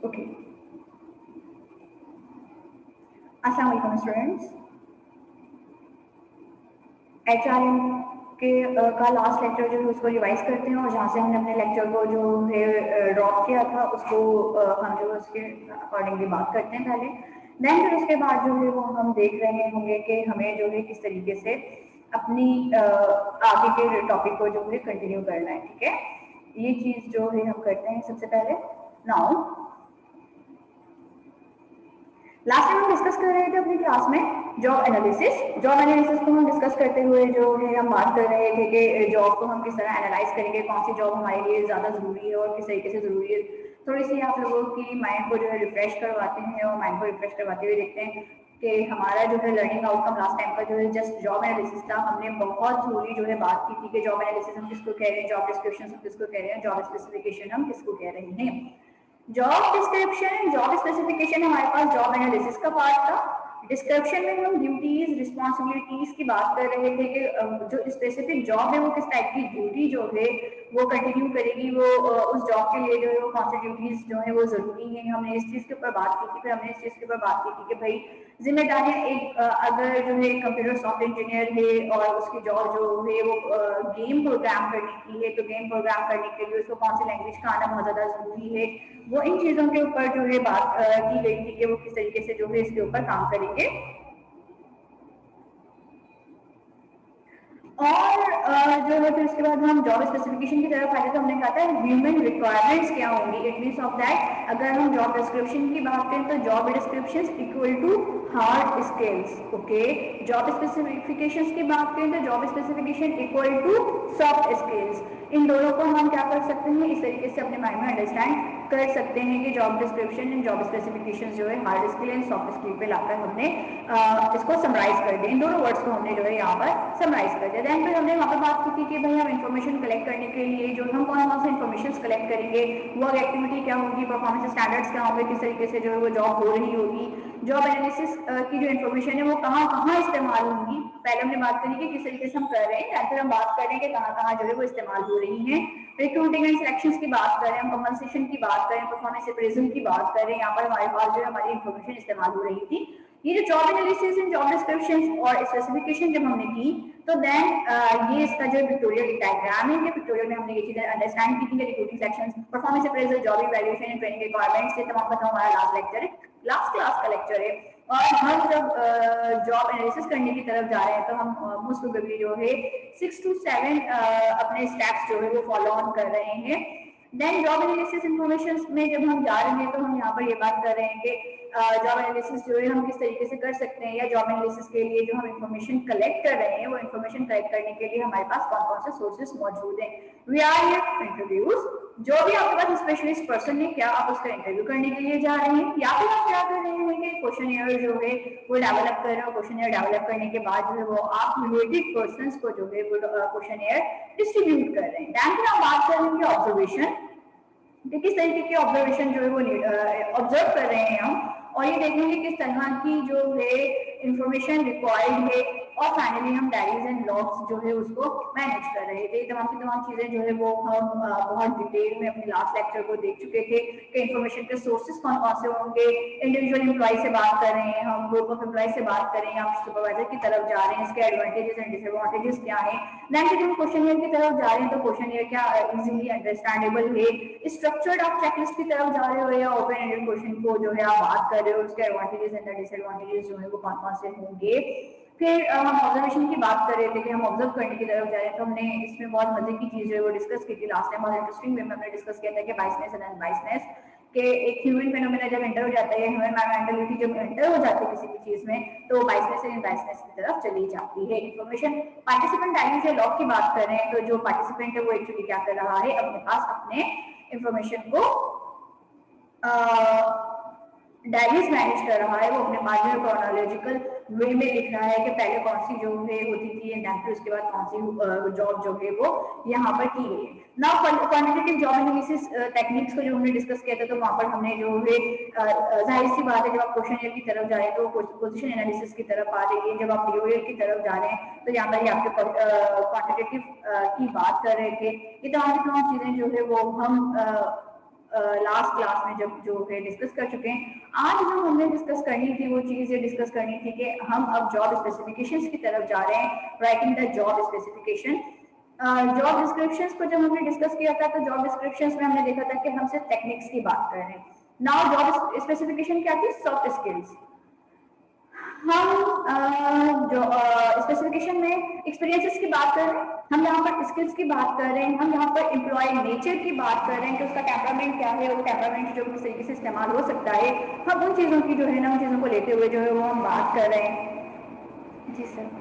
Okay, अस्सलाम वालेकुम students. HRM के का लास्ट लेक्चर जो है उसको रिवाइज करते हैं, और जहाँ से हमने अपने लेक्चर को जो है ड्रॉप किया था उसको हम जो है उसके अकॉर्डिंगली बात करते हैं पहले। देन फिर उसके बाद जो है वो हम देख रहे होंगे कि हमें जो है किस तरीके से अपनी आगे के टॉपिक को जो है कंटिन्यू करना है। ठीक है, ये चीज़ जो है हम करते हैं सबसे पहले। नाउ लास्ट टाइम हम डिस्कस कर रहे थे अपनी क्लास में जॉब एनालिसिस। जॉब एनालिसिस को हम डिस्कस करते हुए जो है हम बात कर रहे थे कि जॉब को हम किस तरह एनालाइज करेंगे, कौन सी जॉब हमारे लिए ज़्यादा ज़रूरी है और किस तरीके से ज़रूरी है। थोड़ी सी आप लोगों की माइंड को जो है रिफ्रेश करवाते हैं, और माइंड को रिफ्रेश करवाते हुए देखते हैं कि हमारा जो है लर्निंग आउटकम लास्ट टाइम का जो है जस्ट जॉब एनालिसिस था। हमने बहुत जरूरी जो है बात की थी कि जॉब एनालिसिस हम किसको कह रहे हैं, जॉब डिस्क्रिप्शन हम किसको कह रहे हैं, जॉब स्पेसिफिकेशन हम किसको कह रहे हैं। जॉब डिस्क्रिप्शन, जॉब स्पेसिफिकेशन हमारे पास जॉब एनालिसिस का पार्ट था। डिस्क्रिप्शन में हम ड्यूटीज रिस्पॉन्सिबिलिटीज की बात कर रहे थे कि जो स्पेसिफिक जॉब है वो किस टाइप की ड्यूटी जो है वो कंटिन्यू करेगी, वो उस जॉब के लिए जो है वो कौन सी ड्यूटीज जो है वो जरूरी है। हमने इस चीज के ऊपर बात की थी। फिर हमने इस चीज के ऊपर बात की थी कि भाई जिम्मेदारियां एक अगर जो है कंप्यूटर सॉफ्टवेयर इंजीनियर है और उसकी जॉब जो है वो गेम प्रोग्राम करने की है, तो गेम प्रोग्राम करने के लिए उसको कौन सी लैंग्वेज का आना बहुत ज्यादा जरूरी है। वो इन चीजों के ऊपर जो है बात की गई थी कि वो किस तरीके से जो है इसके ऊपर काम करेंगे। और जो है फिर उसके बाद हम जॉब स्पेसिफिकेशन की तरफ आए तो हमने कहा था ह्यूमन रिक्वायरमेंट्स क्या होंगी। इट मीन्स ऑफ दैट अगर हम जॉब डिस्क्रिप्शन की बात करें तो job description equal to hard skills. Okay, job specifications की बात करें तो job specification equal to soft skills. इन दोनों को हम क्या कर सकते हैं, इस तरीके से अपने माइंड में अंडरस्टैंड कर सकते हैं कि job description and job specification जो है hard skill and soft skill पे लाकर हमने इसको समराइज कर दिया। इन दोनों वर्ड्स को हमने जो है यहाँ पर समराइज कर दिया। देन फिर हमने वहाँ पर बात की थी कि भाई हम इन्फॉर्मेशन कलेक्ट करने के लिए जो हम कौन कौन से इन्फॉर्मेशन कलेक्ट करेंगे, वर्क एक्टिविटी क्या होगी, परफॉर्मेंस स्टैंडर्ड्स क्या होंगे, किस तरीके से जो है वो जॉब हो रही होगी, जॉब एनालिसिस की जो इन्फॉर्मेशन है वो कहाँ कहाँ इस्तेमाल होंगी। पहले हमने बात करी कि किस तरीके से हम कर रहे हैं, फिर हम बात कर रहे हैं कि कहाँ कहाँ जो है वो इस्तेमाल हो रही है। रिक्रूटिंग एंड सिलेक्शन की बात करें, हम कंपनसेशन की बात करें, परफॉर्मेंस अप्रेजल की बात करें, यहाँ पर हमारे पास जो है हमारी इन्फॉर्मेशन इस्तेमाल हो रही थी। ये जो job analysis and job description और स्पेसिफिकेशन जब हमने की तो देन ये इसका जो पिक्टोरियल डायग्राम है, ये पिक्टोरियल में हमने ये चीजें अंडरस्टैंड की थी। Recruiting section, performance appraisal, job evaluation and training requirements, ये तमाम का हमारा लास्ट लेक्चर है, लास्ट क्लास का लेक्चर है। और हम जब जॉब एनालिसिस करने की तरफ जा रहे हैं तो हम मोस्ट प्रोबेबली जो है 6 to 7 अपने स्टेप्स जो है वो फॉलो ऑन कर रहे हैं। देन जॉब एनालिसिस इन्फॉर्मेशन में जब हम जा रहे हैं तो हम यहाँ पर ये बात कर रहे हैं कि जॉब एनालिसिस जो है हम किस तरीके से कर सकते हैं, या जॉब एनालिसिस के लिए जो हम इन्फॉर्मेशन कलेक्ट कर रहे हैं वो इन्फॉर्मेशन कलेक्ट करने के लिए हमारे पास कौन कौन से सोर्सेज मौजूद हैं। वी आर हियर इंटरव्यूज, जो भी आपके पास स्पेशलिस्ट पर्सन है, क्या आप उसका इंटरव्यू करने के लिए जा रहे हैं, या फिर आप क्या कर रहे हैं कि क्वेश्चन जो है वो डेवलप कर रहे हो। क्वेश्चन डेवलप करने के बाद जो है वो आप रिलेटेड पर्सन को जो है वो क्वेश्चन डिस्ट्रीब्यूट कर रहे हैं। दैन फिर हम बात कर रहे हैं ऑब्जर्वेशन, किस तरीके की ऑब्जर्वेशन जो है वो ऑब्जर्व कर रहे हैं हम, और ये देखेंगे किस तरह की जो है इंफॉर्मेशन रिक्वायर्ड है, और फाइनली हम डायरीज एंड लॉग्स जो है उसको मैनेज कर रहे थे। तमाम की तमाम चीजें जो है वो हम बहुत डिटेल में अपने लास्ट लेक्चर को देख चुके थे कि इंफॉर्मेशन के सोर्सेज कौन कौन से होंगे। इंडिविजुअल एम्प्लॉय से बात कर रहे हैं हम, ग्रुप ऑफ एम्प्लॉय से बात कर रहे हैं, आप सुपरवाइजर की तरफ जा रहे हैं, इसके एडवांटेजेस एंड डिसएडवांटेजेस क्या है। देन फिर हम क्वेश्चनियर की तरफ जा रहे हैं तो क्वेश्चनियर क्या इजीली अंडरस्टैंडेबल है, स्ट्रक्चर्ड आप चेकलिस्ट की तरफ जा रहे हो, या ओपन एंडेड क्वेश्चन को जो है आप बात कर रहे हो, उसके एडवांटेजेस एंड डिसएडवांटेजेस जो है वो कौन कौन से होंगे। फिर हम ऑब्जर्वेशन की बात कर रहे थे कि हम ऑब्जर्व करने की तरफ जा रहे हैं, तो हमने इसमें बहुत मजे की चीज है वो डिस्कस की थी लास्ट टाइम, बहुत इंटरेस्टिंग वे में हमने डिस्कस किया था कि बाइसनेस एंड अनबाइसनेस के एक ह्यूमन फेनोमेना जब एंटर हो जाता है, ह्यूमन मेंटालिटी जब एंटर हो जाती है किसी भी चीज में, तो बाइसनेस एंड अनबाइसनेस की तरफ चली जाती है। इन्फॉर्मेशन पार्टिसिपेंट डायरीज या लॉग की बात कर रहे हैं, तो जो पार्टिसिपेंट है वो एक्चुअली क्या कर रहा है, अपने पास अपने इंफॉर्मेशन को डायरीज मैनेज कर रहा है, वो अपने पास में क्रोनोलॉजिकल वे में लिख रहा है कि पहले कौन सी जो है होती थी एंड फिर उसके बाद कौन सी जॉब जो है वो यहाँ पर की गई है। Now quantitative job analysis techniques को जो हमने डिस्कस किया था, तो वहाँ पर हमने जो है जाहिर सी बात है जब आप क्वेश्चन की तरफ जा रहे हैं तो पोजीशन एनालिसिस की तरफ आ रही है, जब आप बिहेवियर की तरफ जा रहे हैं तो यहाँ पर आपके क्वांटिटेटिव की बात कर रहे थे। ये तमाम चीजें जो है वो हम लास्ट क्लास में जब जो है डिस्कस कर चुके हैं। आज जो हमने डिस्कस करनी थी वो चीज़ ये डिस्कस करनी थी कि हम अब जॉब स्पेसिफिकेशंस की तरफ जा रहे हैं, writing the job specification. Job descriptions को जब हमने डिस्कस किया था तो जॉब डिस्क्रिप्शंस में हमने देखा था कि हम सिर्फ टेक्निक्स की बात कर रहे हैं। नाउ जॉब स्पेसिफिकेशन क्या थी? Soft skills. हम जो स्पेसिफिकेशन में एक्सपीरियंसेस की बात कर रहे हैं, हम यहाँ पर स्किल्स की बात कर रहे हैं, हम यहाँ पर एम्प्लॉय नेचर की बात कर रहे हैं कि उसका टेम्परामेंट क्या है, वो टेम्परामेंट जो किस तरीके से इस्तेमाल हो सकता है, हम उन चीज़ों की जो है ना, उन चीज़ों को लेते हुए जो है वो हम बात कर रहे हैं। जी sir.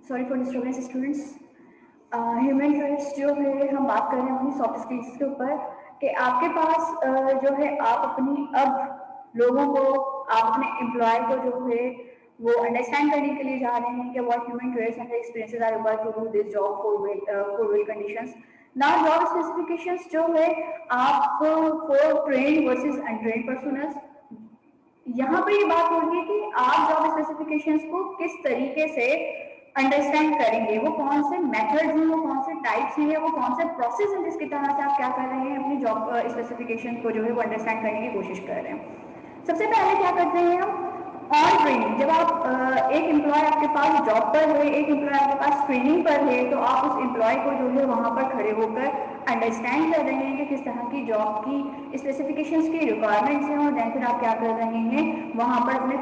Sorry for disturbance students. Human rights जो है हम बात कर रहे हैं अपनी सॉफ्ट स्किल्स के ऊपर कि आपके पास जो है आप अपनी अब लोगों को, आप अपने एम्प्लॉय को जो है वो अंडरस्टैंड करने के लिए जा रहे हैं कि what human trades and experiences are required to do this job for well conditions. Now job specifications जो है आप for train versus untrained persons, यहाँ पर ये बात हो रही है कि आप जॉब स्पेसिफिकेशंस को किस तरीके से अंडरस्टैंड करेंगे, वो कौन से मेथड्स हैं, वो कौन से टाइप्स हैं, वो कौन से प्रोसेस हैं जिसकी तरह से आप क्या कर रहे हैं, अपनी जॉब स्पेसिफिकेशन को जो है वो अंडरस्टैंड करने की कोशिश कर रहे हैं। सबसे पहले क्या करते हैं हम? On training. जब आप एक एम्प्लॉय आपके पास जॉब पर है, एक एम्प्लॉय आपके पास ट्रेनिंग पर है, तो आप उस एम्प्लॉय को जो है वहाँ पर खड़े होकर अंडरस्टैंड कर रहे हैं कि किस तरह की जॉब की स्पेसिफिकेशंस की रिक्वायरमेंट्स हैं, और देन फिर आप क्या कर रहे हैं वहाँ पर अपने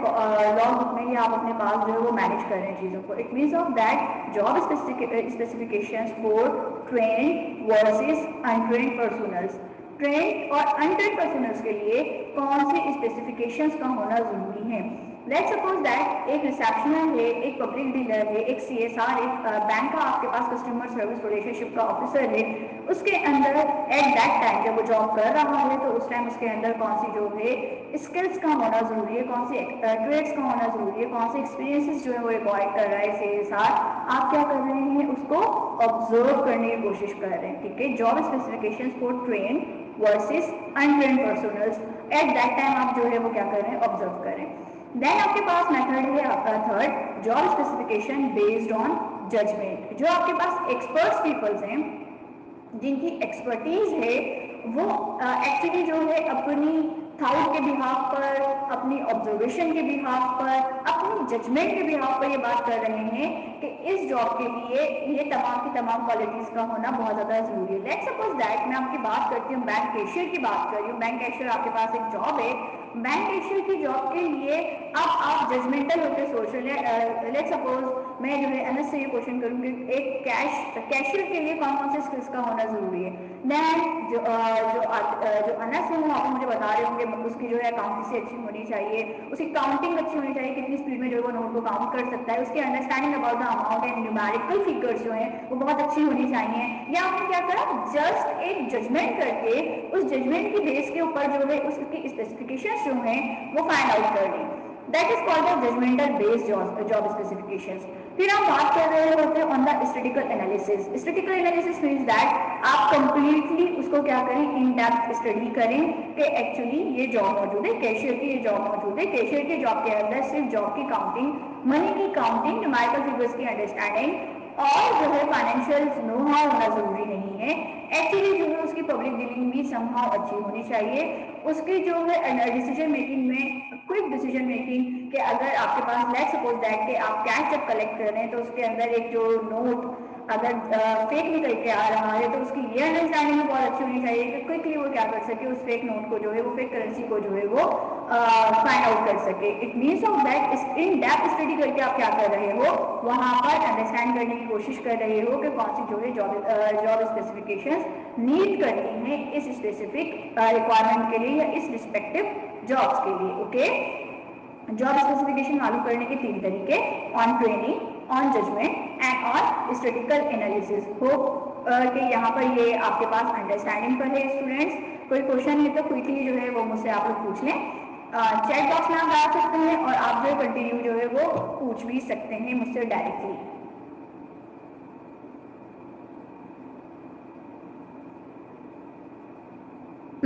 लॉग बुक में या आप अपने पास जो है वो मैनेज कर रहे हैं चीज़ों को। It means of that job specifications for train versus untrained personnels. Train और अनट्रेन्ड पर्सनल्स के लिए कौन सी स्पेसिफिकेशंस का होना जरूरी है। लेट्स सपोज दैट एक रिसेप्शनर है, एक पब्लिक डीलर है, एक CSR, एक बैंक का आपके पास कस्टमर सर्विस रिलेशनशिप का ऑफिसर है, उसके अंदर एट दैट टाइम जब वो जॉब कर रहा है तो उस टाइम उसके अंदर कौन सी जो है स्किल्स का होना जरूरी है, कौन सी ट्रेड्स का होना जरूरी है, कौन से एक्सपीरियंसेस जो है वो रिक्वायर्ड कर रहा है CSR, आप क्या कर रहे हैं उसको ऑब्जर्व करने की कोशिश कर रहे हैं। ठीक है, job specifications for train versus untrained personnels at that time आप जो है वो क्या कर रहे हैं, ऑब्जर्व कर रहे हैं। देन आपके पास मेथड है आपका third, job specification based on judgement. जो आपके पास एक्सपर्ट्स पीपल्स हैं, जिनकी एक्सपर्टीज है, वो एक्चुअली जो है अपनी थाउट के बिहाफ पर, अपनी ऑब्जर्वेशन के बिहाफ पर, अपनी जजमेंट के बिहाफ पर ये बात कर रहे हैं कि इस जॉब के लिए ये तमाम की तमाम क्वालिटीज का होना बहुत ज़्यादा जरूरी है। लेट्स सपोज दैट मैं आपकी बात करती हूँ, बैंक कैशियर की बात कर रही हूँ। बैंक कैशियर आपके पास एक जॉब है, बैंक कैशियर की जॉब के लिए अब आप जजमेंटल होकर सोच रहे हैं। लेट्स सपोज मैं जो है अनस से ये क्वेश्चन करूँगी, एक कैशियर के लिए कौन कौन से स्किल्स का होना जरूरी है। देन जो अनस है वो आपको मुझे बता रहे होंगे उसकी जो है अकाउंटेंसी अच्छी होनी चाहिए, उसकी काउंटिंग अच्छी होनी चाहिए, कितनी स्पीड में जो है वो नोट को काउंट कर सकता है, उसकी understanding about the amount and numerical figures जो है वो बहुत अच्छी होनी चाहिए। या आपने क्या करा, जस्ट एक जजमेंट करके उस जजमेंट की बेस के ऊपर जो है उसकी स्पेसिफिकेशंस जो हैं वो फाइंड आउट कर ली। That is called the judgemental based job specifications. फिर हम बात कर रहे होते हैं on the statistical analysis. Statistical analysis means that आप कंप्लीटली उसको क्या करें, इन डेप्थ स्टडी करें कि एक्चुअली ये जॉब मौजूद है, कैशियर की ये जॉब मौजूद है, कैशियर के जॉब के अंदर सिर्फ जॉब की काउंटिंग, मनी की काउंटिंग, न्यूमेरिकल फिगर्स की अंडरस्टैंडिंग और जो है फाइनेंशियल नो हाउ होना जरूरी नहीं है। एक्चुअली जो है उसकी पब्लिक डीलिंग भी समहाउ अच्छी होनी चाहिए। उसकी जो है डिसीजन मेकिंग में क्विक डिसीजन मेकिंग कि अगर आपके पास लेट्स सपोज दैट कि आप कैश जब कलेक्ट कर रहे हैं तो उसके अंदर एक जो नोट अगर फेक निकल के आ रहा है तो उसकी ये अंडरस्टैंडिंग भी बहुत अच्छी होनी चाहिए कि क्विकली वो क्या कर सके, उस फेक नोट को जो है, वो फेक करेंसी को जो है वो फाइंड आउट कर सके। It means of that in depth study करके आप क्या कर रहे हो, वहां पर अंडरस्टैंड करने की कोशिश कर रहे हो कि कौन सी जो है जॉब स्पेसिफिकेशंस नीड करती हैं इस स्पेसिफिक रिक्वायरमेंट के लिए या इस रिस्पेक्टिव जॉब्स के लिए। ओके, जॉब स्पेसिफिकेशन मालूम करने के 3 तरीके, on training, on judgement and on statistical analysis. Hope कि यहाँ पर ये आपके पास अंडरस्टैंडिंग पर है स्टूडेंट्स। कोई क्वेश्चन है तो क्विकली जो है वो मुझसे आप लोग पूछ लें, चैट बॉक्स में आप डाल सकते हैं और आप जो कंटिन्यू जो है वो पूछ भी सकते हैं मुझसे डायरेक्टली।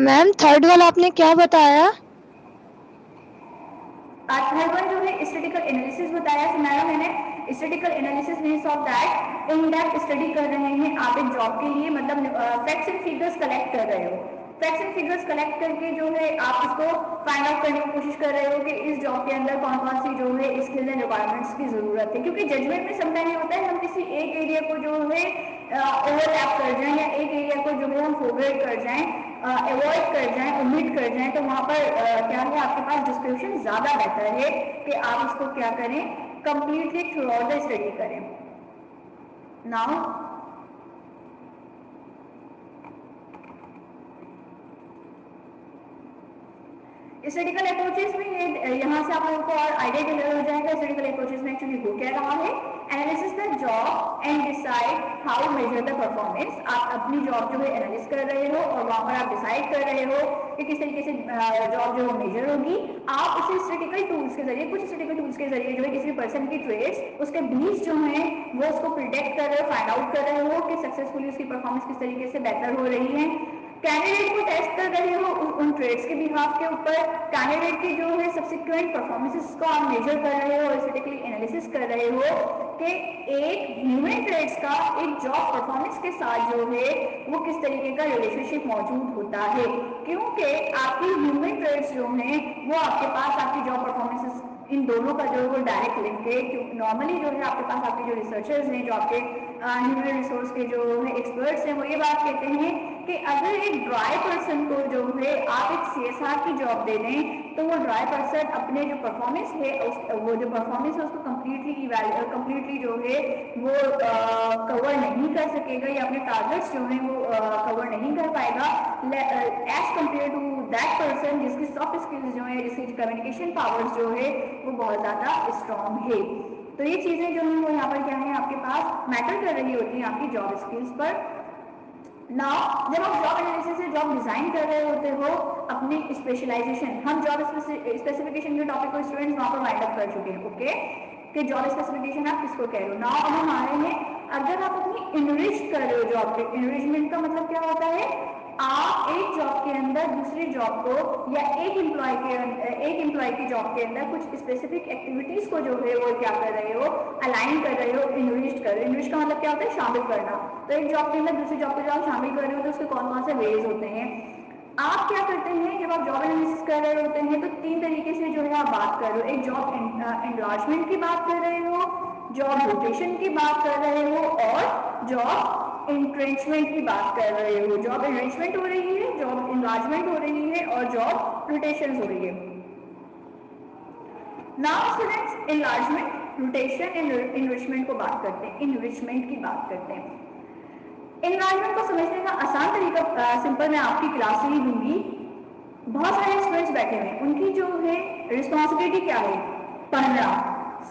मैम थर्ड वाला आपने क्या बताया? थर्ड वन जो है स्टैटिस्टिकल एनालिसिस बताया। तो मैंने statistical analysis means of that in depth study कर रहे हैं आप एक जॉब के लिए, मतलब फैक्ट्स एंड फिगर्स कलेक्ट कर रहे हो। फैक्ट्स एंड फिगर्स कलेक्ट करके जो है आप उसको फाइंड आउट करने की कोशिश कर रहे हो कि इस जॉब के अंदर कौन कौन सी जो है स्किल्स एंड रिक्वायरमेंट्स की जरूरत है। क्योंकि जजमेंट में समटाइम ये होता है हम किसी एक एरिया को जो है ओवरलैप कर जाएं या एक एरिया को जो है हम फॉरवर्ड कर जाएं, अवॉइड कर जाएं, ओमिट कर जाएं, तो वहां पर क्या है आपके पास डिस्क्रिप्शन ज्यादा बेहतर है कि आप इसको क्या करें, completely through out the study करें। नाउ स्टैटिस्टिकल अप्रोचेस में ये यहाँ से आप लोगों को और आइडिया क्लियर हो जाएगा स्टैटिस्टिकल अप्रोचेस में एक्चुअली हो क्या रहा है। Analysis the job and decide how measure the performance. आप अपनी जॉब जो है एनालिसिस कर रहे हो और वहां पर आप डिसाइड कर रहे हो कि किस तरीके से जॉब जो मेजर होगी। आप उसे स्टैटिस्टिकल टूल्स के जरिए, कुछ स्टैटिस्टिकल टूल्स के जरिए जो है किसी पर्सन की ट्रेड्स, उसके बीज जो है वो उसको प्रिडिक्ट कर रहे हो, फाइंड आउट कर रहे हो कि सक्सेसफुली उसकी परफॉर्मेंस किस तरीके से बेहतर हो रही है। कैंडिडेट को टेस्ट कर रहे हो उन ट्रेड्स के बिहाफ के ऊपर, कैंडिडेट की जो है सब्सिक्वेंट परफॉर्मेंसेस को आप मेजर कर रहे हो और स्टैटिस्टिकली एनालिसिस कर रहे हो कि एक ह्यूमन ट्रेड्स का एक जॉब परफॉर्मेंस के साथ जो है वो किस तरीके का रिलेशनशिप मौजूद होता है। क्योंकि आपकी ह्यूमन ट्रेड्स जो हैं वो आपके पास आपकी जॉब परफॉर्मेंसेस इन दोनों का जो है वो डायरेक्ट लिंक है। क्योंकि नॉर्मली जो है आपके पास आपके जो रिसर्चर्स हैं, जो आपके ह्यूमन रिसोर्स के जो है एक्सपर्ट्स हैं, वो ये बात कहते हैं कि अगर एक ड्राई पर्सन को जो है आप एक CSR की जॉब दे दें तो वो ड्राई पर्सन अपने जो परफॉर्मेंस है वो जो परफॉर्मेंस है उसको कंप्लीटली जो है वो कवर नहीं कर सकेगा या अपने टारगेट्स जो है वो कवर नहीं कर पाएगा as compare to that person जिसकी सॉफ्ट स्किल्स जो है, जिसकी कम्युनिकेशन पावर्स जो है वो बहुत ज़्यादा स्ट्रॉन्ग है। तो ये चीज़ें जो हैं वो यहाँ पर क्या है आपके पास मैटर कर रही होती हैं आपकी जॉब स्किल्स पर। नाउ जब आप जॉब एनालिसिस से जॉब डिजाइन कर रहे होते हो अपनी स्पेशलाइजेशन, हम जॉब स्पेसिफिकेशन के टॉपिक को स्टूडेंट्स वहां पर वाइंड अप कर चुके हैं। ओके, कि जॉब स्पेसिफिकेशन आप किसको कह रहे हो। नाउ अब हम आ रहे हैं, अगर आप अपनी इनरिच कर रहे हो जॉब के, इनरिचमेंट का मतलब क्या होता है, आप एक जॉब के अंदर दूसरी जॉब को या एक एम्प्लॉय की जॉब के अंदर कुछ स्पेसिफिक एक्टिविटीज को जो है वो क्या कर रहे हो, अलाइन कर रहे हो, इनरिच कर रहे हो। इनरिच का मतलब क्या होता है, शामिल करना। तो एक जॉब के अंदर दूसरी जॉब को जब आप शामिल कर रहे हो तो उसके कौन कौन से वेज होते हैं। आप क्या करते हैं जब आप जॉब एनालिसिस कर रहे होते हैं तो 3 तरीके से जो है आप बात कर रहे हो। एक जॉब एनलार्जमेंट की बात कर रहे हो, जॉब रोटेशन की बात कर रहे हो और जॉब इंट्रेंचमेंट की बात कर रहे हो। जॉब एनरिचमेंट हो रही है, जॉब एनलार्जमेंट हो रही है और जॉब रोटेशन हो रही है। Now students enlargement, rotation and enrichment को बात करते हैं, एनरिचमेंट की बात करते हैं। एनवायरनमेंट को समझने का आसान तरीका सिंपल मैं आपकी क्लास से ही दूंगी। बहुत सारे स्टूडेंट्स बैठे हुए हैं, उनकी जो है रिस्पॉन्सिबिलिटी क्या है, पढ़ना।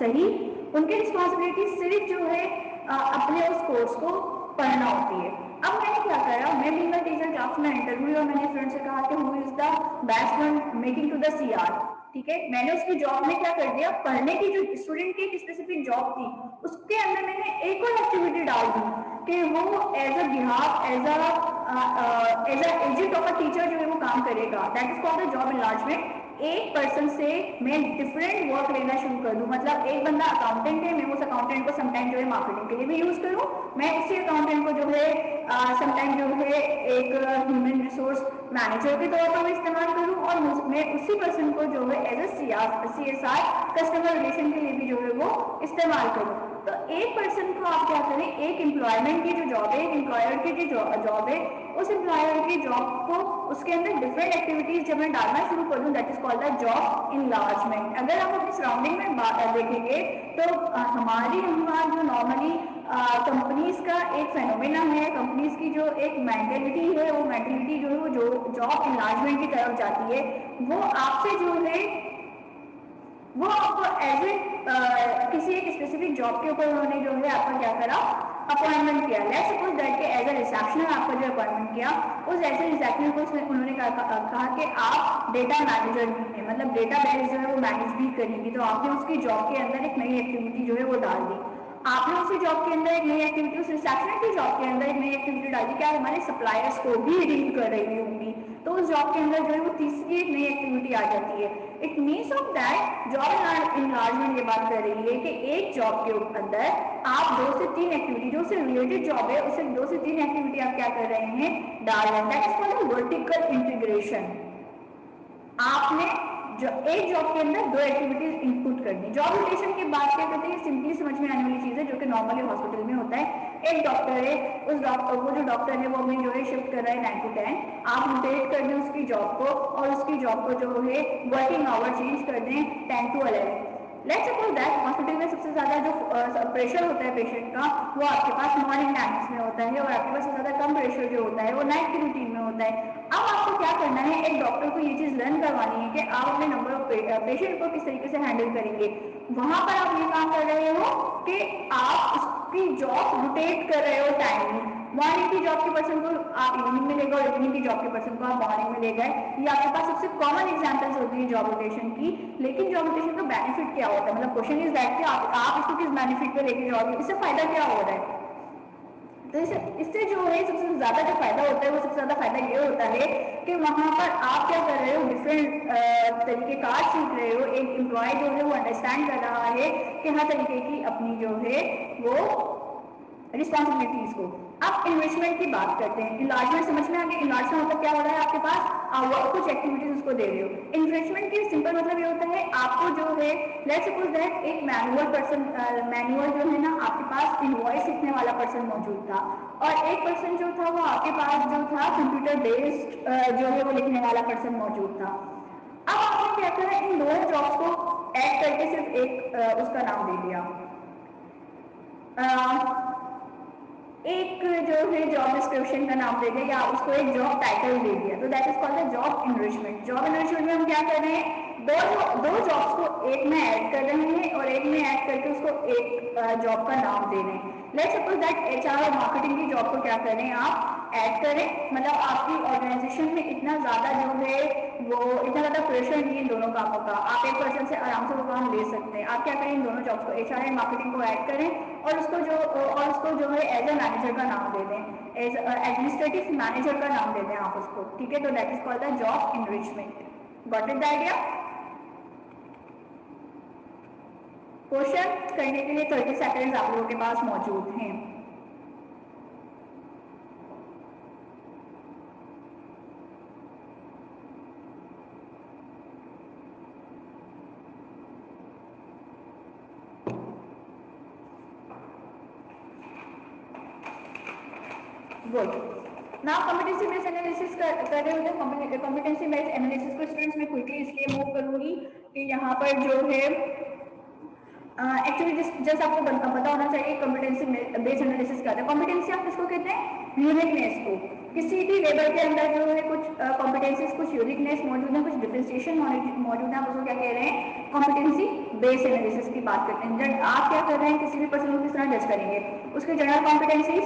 सही, उनकी रिस्पॉन्सिबिलिटी सिर्फ जो है अपने उस कोर्स को पढ़ना होती है। अब मैंने क्या करा, मैं बीइंग अ टीचर क्लास में एंटर हुई और मैंने फ्रेंड से कहा कि who is the best one making to the CR। ठीक है, मैंने उसकी जॉब में क्या कर दिया, पढ़ने की जो स्टूडेंट की एक स्पेसिफिक जॉब थी उसके अंदर मैंने एक और एक्टिविटी डाल दी कि वो as a behalf as a agent of a teacher जो है वो काम करेगा। That is called the job enlargement. एक पर्सन से मैं डिफरेंट वर्क लेना शुरू कर दूं, मतलब एक बंदा अकाउंटेंट है, मैं उस अकाउंटेंट को समटाइम जो है मार्केटिंग के लिए भी यूज करूं, मैं उसी अकाउंटेंट को जो है समटाइम जो है एक ह्यूमन रिसोर्स मैनेजर के तौर पर इस्तेमाल करूं, और मैं उसी पर्सन को जो है as a CSR customer relation के लिए भी जो है वो इस्तेमाल करूं। तो एक पर्सन को आप क्या करें, एक एम्प्लॉयमेंट की जो जॉब है, एक एम्प्लॉयर की जो जॉब है, उस एम्प्लॉयर की जॉब को उसके अंदर डिफरेंट एक्टिविटीज जब मैं डालना शुरू कर दूं, that is called the job enlargement. अगर आप अपनी सराउंडिंग में देखेंगे तो हमारी यहाँ जो नॉर्मली कंपनीज का एक फेनोमेना है, कंपनीज की जो एक मेंटेलिटी है, वो मेंटेलिटी जो है वो जो जॉब इनलार्जमेंट की तरफ जाती है, वो आपसे जो है वो आपको एज ए किसी एक स्पेसिफिक जॉब के ऊपर उन्होंने जो है आपका क्या करा, अपॉइंटमेंट किया। लेट्स सपोज दैट कि एज ए रिसेप्शनर आपका जो अपॉइंटमेंट किया, उस एज ए रिसेप्शनर को उन्होंने कहा कि आप डेटा मैनेजर भी हैं, मतलब डेटा बेस जो है वो मैनेज भी करेंगी, तो आपने उसकी जॉब के अंदर एक नई एक्टिविटी जो है वो डाल दी। आपने उसी जॉब के अंदर एक नई एक्टिविटी, उस रिसेप्शनर की जॉब के अंदर एक नई एक्टिविटी डाली, क्या हमारे सप्लायर्स को भी डील कर रही होंगी, तो उस जॉब के अंदर जो है वो तीसरी एक नई एक्टिविटी आ जाती है। It means of that job enlargement ये बात कर रही है कि एक जॉब के अंदर आप 2 से 3 एक्टिविटी, जो उससे रिलेटेड जॉब है उससे 2 से 3 एक्टिविटी आप क्या कर रहे हैं, डाल रहे हैं। That is called vertical integration. आपने जो एक जॉब के अंदर 2 एक्टिविटीज इनपुट कर दी। जॉब रोटेशन की बात क्या करते हैं, सिंपली समझ में आने वाली चीज है जो कि नॉर्मली हॉस्पिटल में होता है। एक डॉक्टर है, उस डॉक्टर वो जो डॉक्टर है वो अपनी जो है शिफ्ट कर रहा है 9 to 10, आप रोटेट कर दें उसकी जॉब को, और उसकी जॉब को जो है वर्किंग आवर चेंज कर दें 10 to 11। Let's suppose that hospital में सबसे ज्यादा जो प्रेशर होता है पेशेंट का वो आपके पास मॉर्निंग टाइम्स में होता है, और आपके पास सबसे ज्यादा कम प्रेशर जो होता है वो नाइट की रूटीन में होता है। अब आपको क्या करना है, एक डॉक्टर को ये चीज लर्न करवानी है कि आप अपने नंबर ऑफ पेशेंट को किस तरीके से हैंडल करेंगे। वहां पर आप ये काम कर रहे हो कि आप उसकी जॉब रोटेट कर रहे हो टाइम में। मॉर्निंग की जॉब के पर्सन को आप इवनिंग में ले गए, और इवनिंग की जॉब के पर्सन को आप मॉर्निंग में ले गए। ये आपके पास सबसे कॉमन एग्जांपल्स होती है जॉब रोटेशन की। लेकिन जॉब रोटेशन का बेनिफिट क्या होता है, मतलब क्वेश्चन इज दैट कि आप इसको किस बेनिफिट पे लेके जाओगे, इससे फायदा क्या हो रहा है। तो इससे जो है सबसे ज्यादा जो फायदा होता है वो सबसे ज्यादा फायदा ये होता है कि वहां पर आप क्या कर रहे हो, डिफरेंट तरीके कार सीख रहे हो। एक एम्प्लॉय जो है वो अंडरस्टैंड कर रहा है कि हर तरीके की अपनी जो है वो रिस्पॉन्सिबिलिटीज को। अब इन्वेस्टमेंट की बात करते हैं। इनलार्जमेंट समझ में आ गया, इनलार्जमेंट मतलब क्या हो रहा है, आपके पास कुछ एक्टिविटीज उसको दे रहे हो। इन्वेस्टमेंट की सिंपल मतलब ये होता है आपको जो है, लेट्स सपोज दैट एक मैनुअल जो है ना, आपके पास इनवॉइस लिखने वाला पर्सन मौजूद था, और एक पर्सन जो था वो आपके पास जो था कंप्यूटर बेस्ड जो है वो लिखने वाला पर्सन मौजूद था। अब आपने क्या करा, इन दोनों जॉब्स को ऐड करके सिर्फ एक उसका नाम दे दिया, एक जो है जॉब डिस्क्रिप्शन का नाम दे दिया, या उसको एक जॉब टाइटल दे दिया, तो that is called the job enrichment. Job enrichment में हम क्या कर रहे हैं, दो जॉब्स को एक में ऐड कर रहे हैं, और एक में ऐड करके उसको एक जॉब का नाम दे रहे हैं। लेट्स सपोज दैट HR और मार्केटिंग की जॉब को क्या करें, आप ऐड करें, मतलब आपकी ऑर्गेनाइजेशन में इतना ज्यादा जो है वो इतना ज्यादा प्रेशर नहीं है इन दोनों कामों का, आप एक पर्सन से आराम से वो काम ले सकते हैं। आप क्या करें, इन दोनों जॉब्स को HR एंड मार्केटिंग को ऐड करें, और उसको जो है एज ए मैनेजर का नाम दे दें, एज एडमिनिस्ट्रेटिव मैनेजर का नाम दे दें आप उसको, ठीक है। तो that is called the job enrichment. Got it the idea. Question करने के लिए 30 सेकंड्स आप लोगों के पास मौजूद हैं। Good. Now competency based analysis कर रहे होते हैं। कॉम्पिटेंसी बेस्ड एनालिसिस को स्टूडेंट्स में क्विकली इसलिए मूव करूंगी कि यहाँ पर जो है एक्चुअली जस्ट आपको पता होना चाहिए कॉम्पिटेंसी बेस्ड एनालिसिस क्या होता है। कॉम्पिटेंसी आप किसको कहते हैं, यूनिकनेस को। किसी भी लेवल के अंदर जो है कुछ कॉम्पिटेंसीज, कुछ यूनिकनेस मौजूद है, कुछ डिफरेंशिएशन मौजूद है, आप उसको क्या कह रहे हैं, कॉम्पिटेंसी बेस्ड एनालिसिस की बात करते हैं। जब आप क्या कर रहे हैं, किसी भी पर्सन को किस तरह जज करेंगे, उसके जनरल कॉम्पिटेंसीज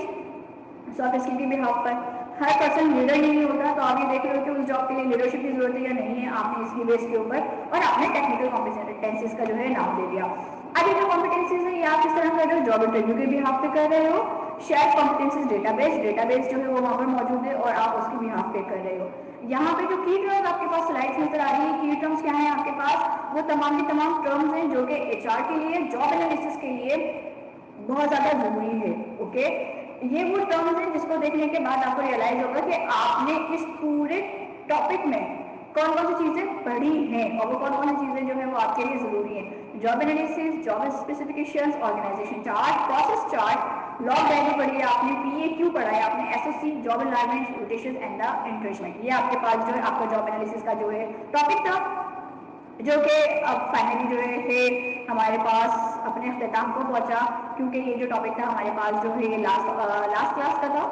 सॉफ्ट स्किल के बिहाफ पर, हर पर्सन लीडर नहीं होता, तो आप ये देख रहे हो कि उस जॉब के लिए लीडरशिप की जरूरत है या नहीं है, आपने इसकी बेस के ऊपर और आपने टेक्निकल कॉम्पिटेंसीज का जो है नाम दे दिया। अब ये जो कॉम्पिटेंसीज है ये आप किस तरह कर रहे हो, जॉब इंटरव्यू के बिहाफ पे कर रहे हो। शेयर कॉम्पिटेंसीज डेटाबेस जो है वो वहाँ पर मौजूद है और आप उसके बिहाफ पे कर रहे हो। यहाँ पे जो की टर्म्स आपके पास स्लाइड्स नजर आ रही है, की टर्म्स क्या है आपके पास, वो तमाम की तमाम टर्म्स हैं जो कि एचआर के लिए, जॉब एनालिसिस के लिए बहुत ज्यादा जरूरी है। ओके, ये वो टर्म्स हैं जिसको देखने के बाद आपको रियलाइज होगा कि आपने इस पूरे टॉपिक में कौन कौन सी चीजें पढ़ी हैं और वो कौन कौन सी चीजें जो है वो आपके लिए जरूरी है। Job analysis, job specifications, organisation chart, process chart, log diary पढ़ी है आपने, पीएक्यू पढ़ा है आपने, SOC, job environment, rotation and the entrenchment, ये आपके पास जो है आपका जॉब एनालिसिस का जो है टॉपिक था, जो कि अब फाइनली जो है हमारे पास अपने अख्ताम को पहुंचा, क्योंकि ये जो टॉपिक था हमारे पास जो है ये लास्ट क्लास का था।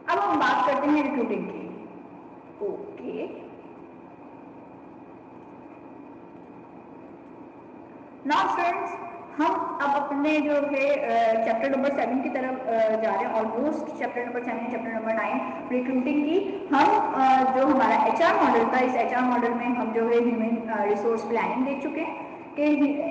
अब हम बात करते हैं रिक्रूटिंग की। ओके, नाउ स्टूडेंट्स, हम अब अपने जो है चैप्टर नंबर 7 की तरफ जा रहे हैं, almost chapter number 7, chapter number 9 recruiting की। हम जो हमारा एचआर मॉडल था, इस एचआर मॉडल में हम जो है ह्यूमन रिसोर्स प्लानिंग देख चुके हैं कि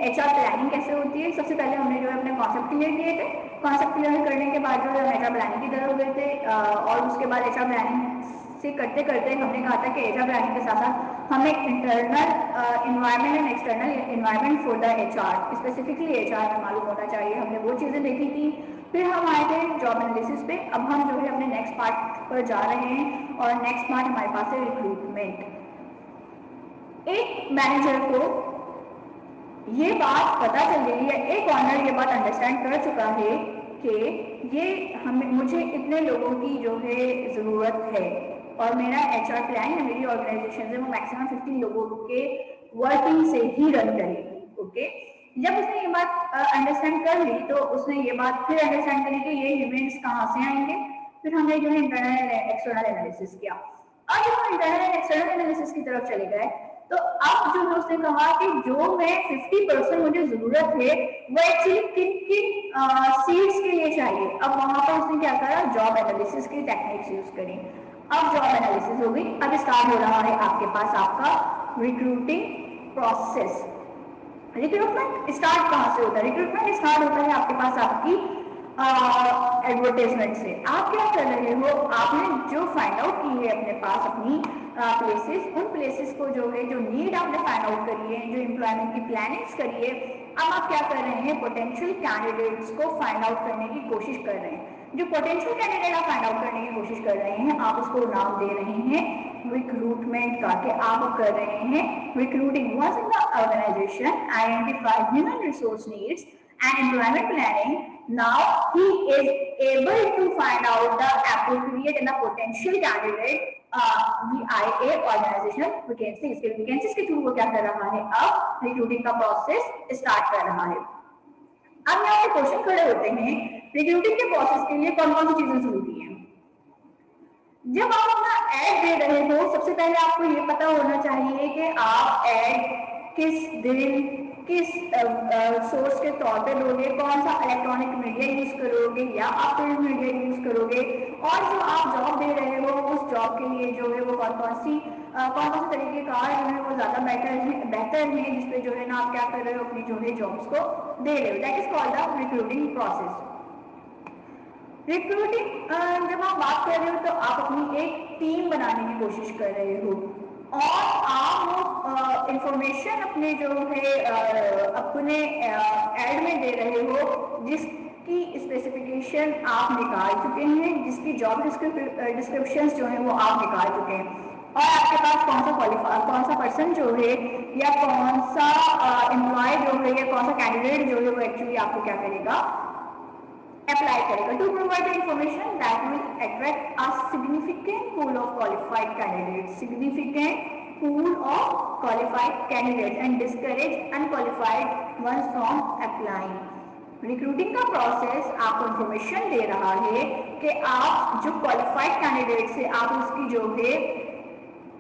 एचआर प्लानिंग कैसे होती है। सबसे पहले हमने जो है अपने कॉन्सेप्ट क्लियर किए थे, कॉन्सेप्ट क्लियर करने के बाद जो है हम एचआर प्लानिंग की तरफ गए थे और उसके बाद एचआर प्लानिंग से करते करते हमने कहा था कि एचआर प्लानिंग के साथ साथ हमें internal environment and external environment for the HR, specifically HR में मालूम होना चाहिए, हमने वो चीज़ें देखी थी। फिर हम आए थे जॉब एनालिसिस पे। अब हम जो है अपने नेक्स्ट पार्ट पर जा रहे हैं और नेक्स्ट पार्ट हमारे पास है रिक्रूटमेंट। एक मैनेजर को ये बात पता चल गई है, एक ऑनर ये बात अंडरस्टैंड कर चुका है कि ये मुझे इतने लोगों की जो है ज़रूरत है और मेरा एचआर प्लान या मेरी ऑर्गेनाइजेशन है वो मैक्सिमम 15 लोगों के वर्किंग से ही रन करेगी। ओके, जब उसने ये बात अंडरस्टैंड कर ली तो उसने ये बात फिर अंडरस्टैंड करी कि ये ह्यूमन्स कहाँ से आएंगे। फिर हमने जो है इंटरनल एक्सटर्नल एनालिसिस किया। अब जब हम इंटरनल एंड एक्सटर्नल एनालिसिस की तरफ चले गए तो अब जो उसने कहा कि जो मैं 50% मुझे जरूरत है वो एक्चुअली किन किन सीट्स के लिए चाहिए। अब वहां पर उसने क्या करा, जॉब एनालिसिस की टेक्निक्स यूज करी। अब जॉब एनालिसिस हो गई, अब स्टार्ट हो रहा है आपके पास आपका रिक्रूटिंग प्रोसेस। रिक्रूटमेंट स्टार्ट कहाँ से होता है, रिक्रूटमेंट स्टार्ट होता है आपके पास आपकी एडवर्टाइजमेंट से। आप क्या कर रहे हो, आपने जो फाइंड आउट की है अपने पास अपनी प्लेसेस, उन प्लेसेस को जो है जो नीड आपने फाइंड आउट करी है, जो एम्प्लॉयमेंट की प्लानिंग्स करी है, अब आप क्या कर रहे हैं, पोटेंशियल कैंडिडेट्स को फाइंड आउट करने की कोशिश कर रहे हैं। जो पोटेंशियल कैंडिडेट आप फाइंड आउट करने की कोशिश कर रहे हैं, आप उसको नाम दे रहे हैं रिक्रूटमेंट का, कि आप कर रहे हैं recruiting. Once in the organisation identify human resource needs and employment planning, now he is able to find out the appropriate and the potential candidate via organizational vacancy। इसके वैकेंसीज के थ्रू वो क्या कर रहा है, अब रिक्रूटिंग का process start कर रहा है। अब यहाँ पे क्वेश्चन खड़े होते हैं, रिक्रूटिंग के प्रोसेस के लिए कौन कौन सी चीजें जरूरी है। जब आप अपना एड दे रहे हो, सबसे पहले आपको ये पता होना चाहिए कि आप एड किस दिन किस सोर्स के तौर पे दोगे, कौन सा इलेक्ट्रॉनिक मीडिया यूज करोगे या आप प्रिंट मीडिया यूज करोगे, और जो आप जॉब दे रहे हो उस जॉब के लिए जो है वो कौन कौन से तरीके का जो है वो ज्यादा बेहतर है जिसपे जो है ना आप क्या कर रहे हो, अपनी जो है जॉब्स को दे रहे हो। That is called the recruiting process. Recruiting जब आप बात कर रहे हो तो आप अपनी एक टीम बनाने की कोशिश कर रहे हो और आप वो इंफॉर्मेशन अपने जो है अपने एड में दे रहे हो जिसकी स्पेसिफिकेशन आप निकाल चुके हैं, जिसकी जॉब डिस्क्रिप्शंस जो है वो आप निकाल चुके हैं, और आपके पास कौन सा पर्सन जो है या कौन सा एम्प्लॉय जो है या कौन सा कैंडिडेट जो है वो एक्चुअली आपको क्या करेगा, अप्लाई करेगा। To provide the information that will attract a significant pool of qualified candidates, significant pool of qualified candidates and discourage unqualified ones from applying. Recruiting का प्रोसेस आपको इंफॉर्मेशन दे रहा है कि आप जो क्वालिफाइड कैंडिडेट्स है आप उसकी जो है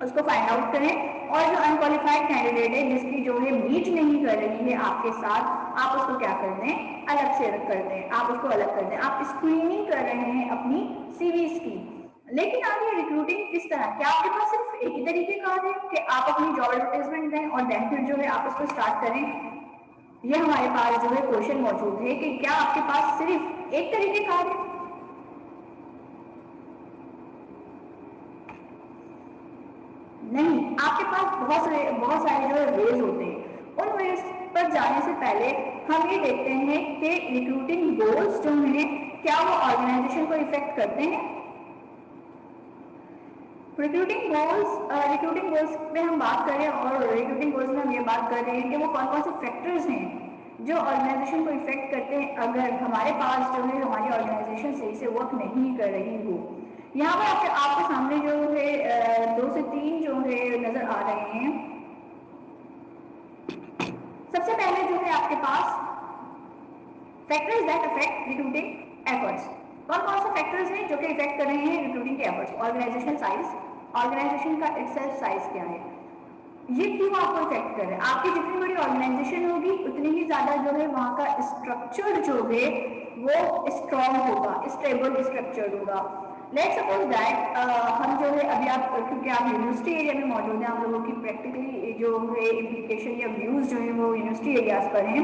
उसको फाइंड आउट करें, और जो अनक्वालिफाइड कैंडिडेट है जिसकी जो है मीट नहीं कर रही है आपके साथ, आप उसको क्या कर दें, अलग से कर दें, आप उसको अलग कर दें। आप स्क्रीनिंग कर रहे हैं अपनी सीवीज की। लेकिन आप ये रिक्रूटिंग किस तरह, क्या आपके पास सिर्फ एक ही तरीके का है कि आप अपनी जॉब एडवर्टाइजमेंट दें और देन फिर जो है आप उसको स्टार्ट करें? ये हमारे पास जो है क्वेश्चन मौजूद है कि क्या आपके पास सिर्फ एक तरीके का है? नहीं, आपके पास बहुत सारे जो वेज होते हैं। उन वेज पर जाने से पहले हम ये देखते हैं कि रिक्रूटिंग गोल्स जो हैं क्या वो ऑर्गेनाइजेशन को इफेक्ट करते हैं। रिक्रूटिंग गोल्स में हम बात करें, और रिक्रूटिंग गोल्स में हम ये बात कर रहे हैं कि वो कौन कौन से फैक्टर्स हैं जो ऑर्गेनाइजेशन को इफेक्ट करते हैं अगर हमारे पास जो है हमारी ऑर्गेनाइजेशन सही से वर्क नहीं कर रही हो। यहाँ पर आपके सामने जो है 2 से 3 जो है नजर आ रहे हैं। सबसे पहले जो है आपके पास factors that affect recruiting efforts. कौन कौन से फैक्टर्स हैं जो कि इफेक्ट कर रहे हैं रिक्रूटिंग के एफर्ट्स? ऑर्गेनाइजेशनल साइज, ऑर्गेनाइजेशन का इटसेल्फ साइज क्या है, ये क्यों आपको इफेक्ट कर रहे हैं? आपकी जितनी बड़ी ऑर्गेनाइजेशन होगी उतनी ही ज्यादा जो है वहां का स्ट्रक्चर जो है वो स्ट्रॉन्ग होगा, स्टेबल स्ट्रक्चर होगा। लेट्स सपोज दैट हम जो है अभी आप, क्योंकि आप यूनिवर्सिटी एरिया में मौजूद हैं, आप लोगों की प्रैक्टिकली जो है इम्प्लीकेशन या व्यूज जो है वो यूनिवर्सिटी एरियाज पर हैं।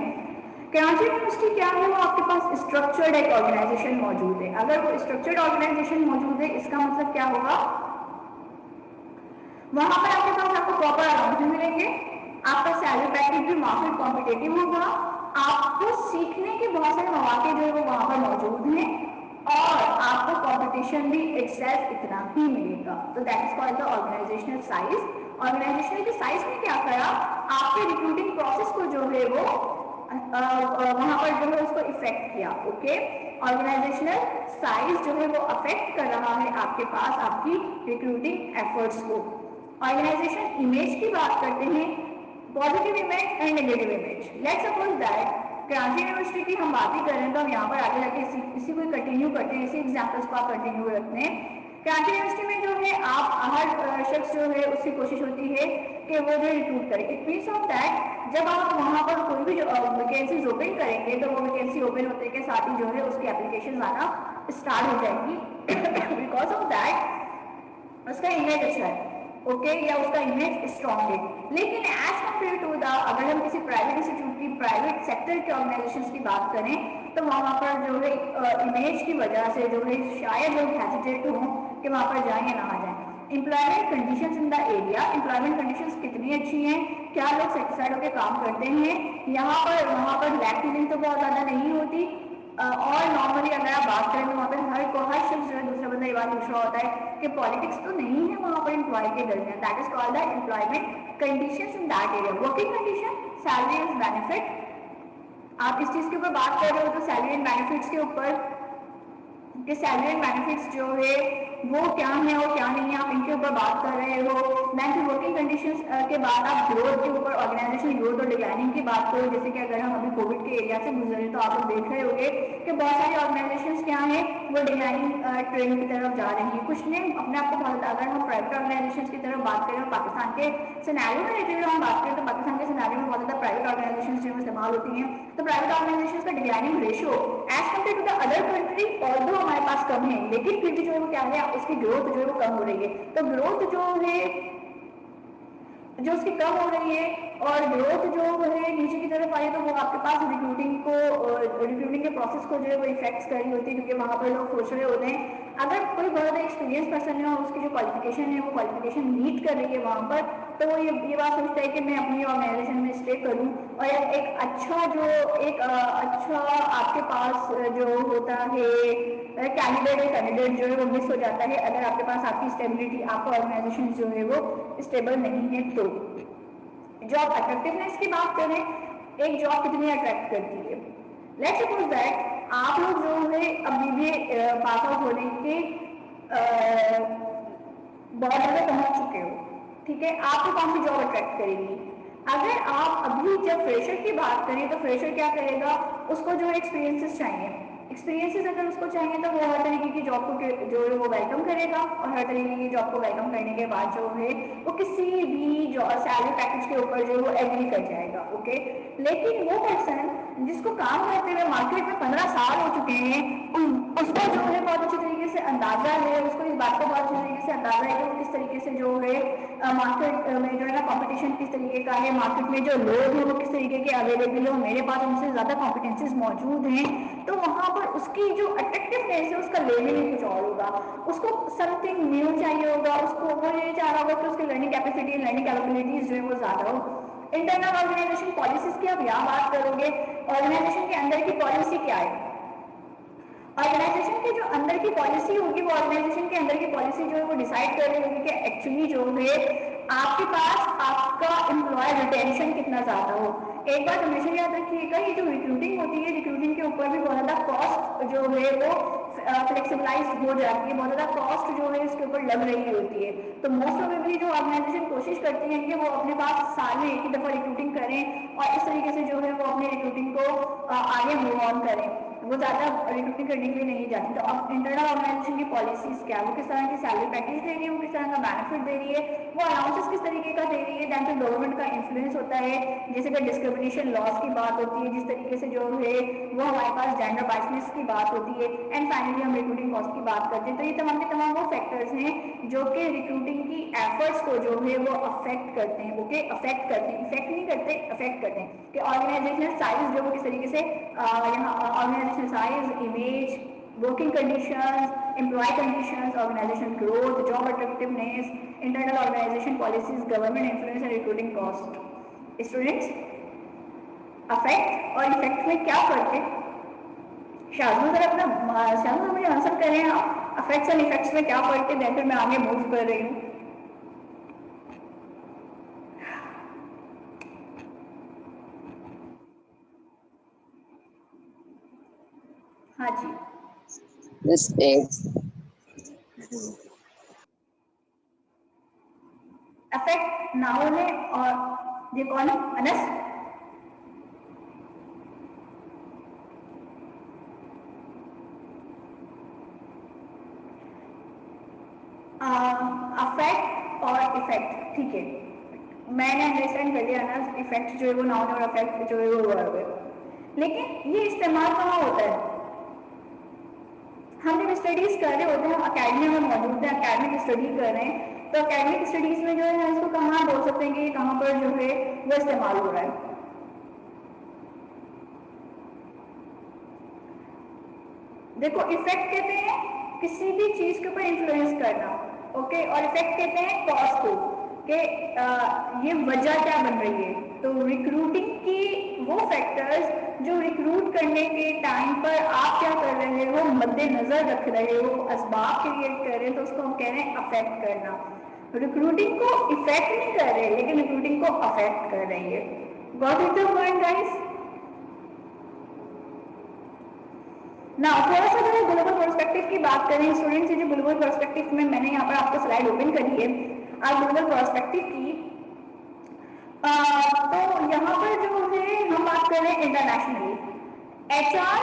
कराची यूनिवर्सिटी क्या है, वो आपके पास स्ट्रक्चर्ड एक ऑर्गेनाइजेशन मौजूद है। अगर वो स्ट्रक्चर्ड ऑर्गेनाइजेशन मौजूद है, इसका मतलब क्या होगा, वहां पर आपके पास आपको प्रॉपर अलाउंस भी मिलेंगे, आपका सैलरी पैकेज भी मार्केट कॉम्पिटेटिव होगा, आपको सीखने के बहुत सारे मौके जो है वो वहां पर मौजूद हैं, और आपको कंपटीशन भी इटसेल्फ इतना ही मिलेगा। तो that is called the organisational size. Organisational के साइज ने क्या करा, आपके रिक्रूटिंग प्रोसेस को जो है वो वहां पर जो है उसको इफेक्ट किया। ओके, ऑर्गेनाइजेशनल साइज जो है वो अफेक्ट कर रहा है आपके पास आपकी रिक्रूटिंग एफर्ट्स को। ऑर्गेनाइजेशन इमेज की बात करते हैं, positive image and negative image. Let's suppose that Karachi university की हम बात ही कर रहे हैं, तो हम यहाँ पर आगे जाके इसी को कंटिन्यू करते हैं, इसी एग्जाम्पल्स को आप कंटिन्यू रखते हैं। कराची यूनिवर्सिटी में जो है आप हर शख्स जो है उसकी कोशिश होती है कि वो जो रिक्रूट करे। इट मीन्स ऑफ दैट जब आप वहाँ पर कोई भी वैकेंसीज ओपन करेंगे तो वो वैकेंसी ओपन होते के साथ ही जो है उसकी एप्लीकेशन आना स्टार्ट हो जाएगी बिकॉज ऑफ दैट उसका इमेज अच्छा है, ओके, या उसका इमेज स्ट्रॉन्ग है। लेकिन एज कम्पेयर टू द, अगर हम किसी प्राइवेट इंस्टीट्यूट की, प्राइवेट सेक्टर के ऑर्गेनाइजेशंस की बात करें, तो वहाँ पर जो है इमेज की वजह से जो है शायद लोग हेजिटेट हों कि वहाँ पर जाएं या ना जाएं। Employment conditions in the area, employment conditions कितनी अच्छी हैं, क्या लोग सेटिस्फाइड होकर काम करते हैं, यहाँ पर वहाँ पर लैब फीलिंग तो बहुत ज़्यादा नहीं होती, और नॉर्मली अगर आप बात करें तो वहाँ पर हर शख्स जो है दूसरा बंदा ये बात पूछ रहा होता है कि पॉलिटिक्स तो नहीं है वहाँ पर एम्प्लॉय के दरमियान। That is called the employment conditions in that area. Working condition, salary and benefit. आप इस चीज़ के ऊपर बात कर रहे हो तो सैलरी एंड बेनिफिट्स के ऊपर, कि सैलरी एंड बेनिफिट्स जो है वो क्या है और क्या नहीं है, आप इनके ऊपर बात कर रहे हो। देन वर्किंग कंडीशंस के बाद आप ग्रोथ के ऊपर, ऑर्गेनाइजेशन ग्रोथ और डिक्लाइनिंग की बात करो। जैसे कि अगर हम अभी कोविड के एरिया से गुजरे तो आप लोग देख रहे होंगे कि बहुत सारी ऑर्गेनाइजेशंस क्या हैं वो डिक्लाइनिंग ट्रेंड की तरफ जा रही है। कुछ ने अपने आप को बहुत, अगर हम प्राइवेट ऑर्गेनाइजेशंस की तरफ बात करें, पाकिस्तान के सिनेरियो में रिलेटेड हम बात करें तो पाकिस्तान के सिनेरियो में बहुत ज़्यादा प्राइवेट ऑर्गेनाइजेशंस जो इस्तेमाल होती हैं। तो प्राइवेट ऑर्गेनाइजेशंस का declining ratio as compare to the other country although हमारे पास कम है, लेकिन फिर भी जो है वो क्या है, उसकी ग्रोथ जो है वो कम हो रही है। तो ग्रोथ जो है जो उसकी कम हो रही है और ग्रोथ जो है नीचे की तरफ आई, तो वो आपके पास रिक्रूटिंग के प्रोसेस को जो है वो इफेक्ट्स कर रही होती है, क्योंकि वहाँ पर लोग सोच रहे होते हैं अगर कोई बहुत ज़्यादा एक्सपीरियंस पर्सन है और उसकी जो क्वालिफिकेशन है वो क्वालिफिकेशन मीट कर रही है वहाँ पर, तो वो ये बात सोचता है कि मैं अपनी ऑर्गेनाइजेशन में स्टे करूँ। और एक अच्छा आपके पास जो होता है कैंडिडेट जो है वो मिस हो जाता है अगर आपके पास आपकी स्टेबिलिटी, आपका ऑर्गेनाइजेशन जो है वो स्टेबल नहीं है। तो जॉब अट्रैक्टिवनेस की बात करें, एक जॉब कितनी अट्रैक्ट करती है। लेट्स सपोज दैट आप लोग जो है अब बीबीए पास आउट होने के बॉर्डर पे पहुंच चुके हो, ठीक है, आपको कौन सी जॉब अट्रैक्ट करेगी। अगर आप अभी जब फ्रेशर की बात करें तो फ्रेशर क्या करेगा, उसको जो एक्सपीरियंसेस चाहिए, एक्सपीरियंसेस अगर उसको चाहिए तो वो हर तरीके की जॉब को जो है वो वेलकम करेगा, और हर तरीके की जॉब को वेलकम करने के बाद जो है वो किसी भी जो सैलरी पैकेज के ऊपर जो वो एग्री कर जाएगा, ओके। लेकिन वो पर्सन जिसको काम करते हुए मार्केट में 15 साल हो चुके हैं, उसको जो है बहुत अच्छी तरीके से अंदाजा है, उसको इस बात का बहुत अच्छी तरीके से अंदाजा है कि वो किस तरीके से जो है मार्केट में जो है ना कंपटीशन किस तरीके का है, मार्केट में जो लोग हैं वो किस तरीके के अवेलेबल है, मेरे पास उनसे ज़्यादा कॉम्पिटेंसीज मौजूद हैं, तो वहाँ पर उसकी जो अट्रैक्टिवनेस है उसका लेवल ही कुछ और होगा। उसको समथिंग न्यू चाहिए होगा, उसको वो ये चाह रहा होगा कि उसकी लर्निंग कैपेसिटी, लर्निंग कैपेबिलिटीज जो है वो ज़्यादा हो। इंटरनल ऑर्गेनाइजेशन पॉलिसीज की आप यहाँ बात करोगे, ऑर्गेनाइजेशन के अंदर की पॉलिसी क्या है? ऑर्गेनाइजेशन के जो अंदर की पॉलिसी होगी वो ऑर्गेनाइजेशन के अंदर की पॉलिसी जो है वो डिसाइड कर रही होगी कि एक्चुअली जो है आपके पास आपका एम्प्लॉय रिटेंशन कितना ज़्यादा हो। एक बात हमेशा याद रखिएगा, ये जो रिक्रूटिंग होती है, रिक्रूटिंग के ऊपर भी बहुत ज़्यादा कॉस्ट जो है वो फ्लेक्सिबलाइज हो जाती है, बहुत ज़्यादा कॉस्ट जो है इसके ऊपर लग रही होती है। तो मोस्ट प्रोबेबली जो ऑर्गेनाइजेशन कोशिश करती है कि वो अपने पास साल में एक ही दफ़ा रिक्रूटिंग करें और इस तरीके से जो है वो अपनी रिक्रूटिंग को आगे मूव ऑन करें, वो ज़्यादा रिक्रूटिंग करने के लिए नहीं जाती। तो अब इंटरनल ऑर्गेनाइजेशन की पॉलिसीज क्या है, वो किस तरह की सैलरी पैकेज दे रही है, वो किस तरह का बेनिफिट दे रही है, वो अनाउंसेस किस तरीके का दे रही है, दैन फिर गवर्नमेंट का इन्फ्लुएंस होता है, जैसे कि डिस्क्रिमिनेशन लॉज की बात होती है, जिस तरीके से जो है वो हमारे पास जेंडर बाइसनेस की बात होती है, एंड फाइनली हम रिक्रूटिंग कॉस्ट की बात करते हैं। तो ये तमाम के तमाम वो फैक्टर्स हैं जो कि रिक्रूटिंग की एफर्ट्स को जो है वो अफेक्ट करते हैं, ओके, अफेक्ट करते हैं, इफेक्ट नहीं करते, अफेक्ट करते हैं कि ऑर्गेनाइजेशनल साइज जो वो किस तरीके से यहाँ organisational size, image, working conditions, employee conditions, organization growth, job attractiveness, internal organization policies, government influence and recruiting cost. Students, affect और effect में क्या फर्क है? शाज़मा जरा अपना शाज़मा मुझे आंसर करें आप, affects and effects में क्या फर्क है? फिर मैं आगे मूव कर रही हूँ। हाँ जी। This is अफेक्ट नाउन है और ये कौन है? अनस। अफेक्ट और इफेक्ट, ठीक है, मैंने अंडरस्टैंड कर लिया अनस। इफेक्ट जो है वो नाउन और अफेक्ट जो है वो वर्ब है, लेकिन ये इस्तेमाल कहाँ होता है? हम जब स्टडीज कर रहे होते हैं, हम अकेडमी में मौजूद हैं, अकेडमिक स्टडी कर रहे हैं, तो अकेडमिक स्टडीज में जो है इसको कहाँ बोल सकते हैं कि कहाँ पर जो है वो इस्तेमाल हो रहा है? देखो, इफेक्ट कहते हैं किसी भी चीज के ऊपर इन्फ्लुएंस करना, ओके, और इफेक्ट कहते हैं कॉज को, कि ये वजह क्या बन रही है। तो रिक्रूटिंग की वो फैक्टर्स जो रिक्रूट करने के टाइम पर आप क्या कर रहे हो, मद्देनजर रख रहे हो, असबाब क्रिएट कर रहे हो, तो उसको हम कह रहे हैं अफेक्ट करना। रिक्रूटिंग को इफेक्ट नहीं कर रहे, लेकिन रिक्रूटिंग को अफेक्ट कर रही है। Got it the point guys? ना थोड़ा सा जो ग्लोबल पर्सपेक्टिव की बात करें स्टूडेंट्स, जो ग्लोबल पर्सपेक्टिव में मैंने यहाँ पर आपको स्लाइड ओपन करी है आज ग्लोबल पर्सपेक्टिव की, तो यहाँ पर जो है हम बात कर रहे हैं इंटरनेशनली। एचआर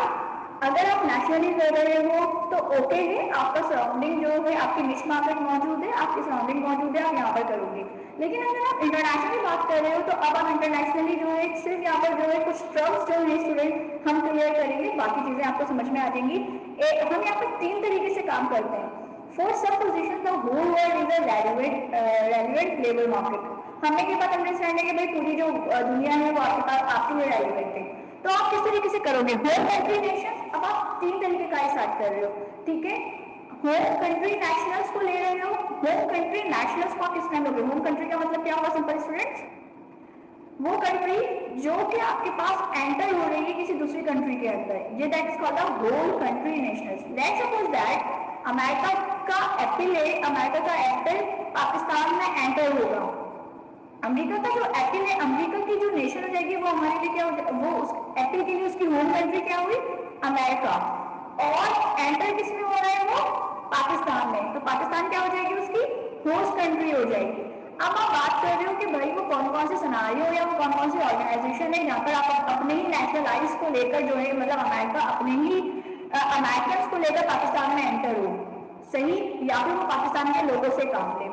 अगर आप नेशनली कर रहे हो तो ओके है, आपका सराउंडिंग जो है, आपकी निश मार्केट मौजूद है, आपकी सराउंडिंग मौजूद है, आप यहाँ पर करोगे। लेकिन अगर आप इंटरनेशनली बात कर रहे हो तो अब आप इंटरनेशनली जो है सिर्फ यहाँ पर जो है कुछ टर्म्स जो है स्टूडेंट हम क्लियर करेंगे, बाकी चीजें आपको समझ में आ जाएंगी। हम यहाँ पर 3 तरीके से काम करते हैं। For some positions, the whole world is a relevant labor market. हमें ये बात अंडरस्टैंड है कि भाई पूरी जो दुनिया है वो आपके पास आपके लिए रेलिवेंट है। तो आप किस तरीके से करोगे? होम कंट्री नेशन, अब आप 3 तरीके का स्टार्ट कर रहे हो, ठीक है। होम कंट्री नेशनल्स को ले रहे हो, होम कंट्री नेशनल्स को आप किस टाइम लोगे? होम कंट्री का मतलब क्या होगा सिंपल स्टूडेंट्स? वो कंट्री जो कि आपके पास एंटर हो रही है किसी दूसरी कंट्री के अंदर, ये that is called the whole country nationals. Let's suppose that America का एप्पल है, अमेरिका का एप्पल पाकिस्तान में एंटर होगा। अमेरिका का जो एप्पल है, अमेरिका की जो नेशन हो जाएगी वो हमारे लिए क्या हो जाएगी? वो उस एप्पल के लिए उसकी होम कंट्री क्या हुई? अमेरिका। और एंटर किस में हो रहा है? वो पाकिस्तान में। तो पाकिस्तान क्या हो जाएगी? उसकी होस्ट कंट्री हो जाएगी। अब आप बात कर रहे हो कि भाई वो कौन कौन से सिनेरियो या वो कौन कौन सी ऑर्गेनाइजेशन है जहाँ पर आप अपने ही नेशनलाइज को लेकर जो है, मतलब अमेरिका अपने ही अमेरिकन को लेकर पाकिस्तान में एंटर हो, सही, या फिर वो पाकिस्तान के लोगों से काम ले।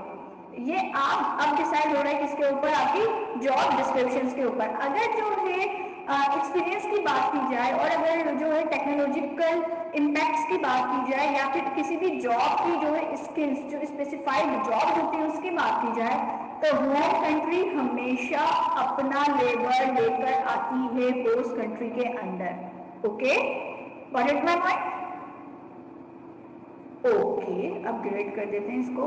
ये आप अब डिसाइड हो रहा है किसके ऊपर, आपकी जॉब डिस्क्रिप्शंस के ऊपर। अगर जो है एक्सपीरियंस की बात की जाए और अगर जो है टेक्नोलॉजिकल इम्पैक्ट्स की बात की जाए या फिर किसी भी जॉब की जो है स्किल्स जो स्पेसिफाइड जॉब होती है उसकी बात की जाए, तो होम कंट्री हमेशा अपना लेबर लेकर आती है होस्ट कंट्री के अंदर। Okay, got it my point? Okay, upgrade कर देते हैं इसको।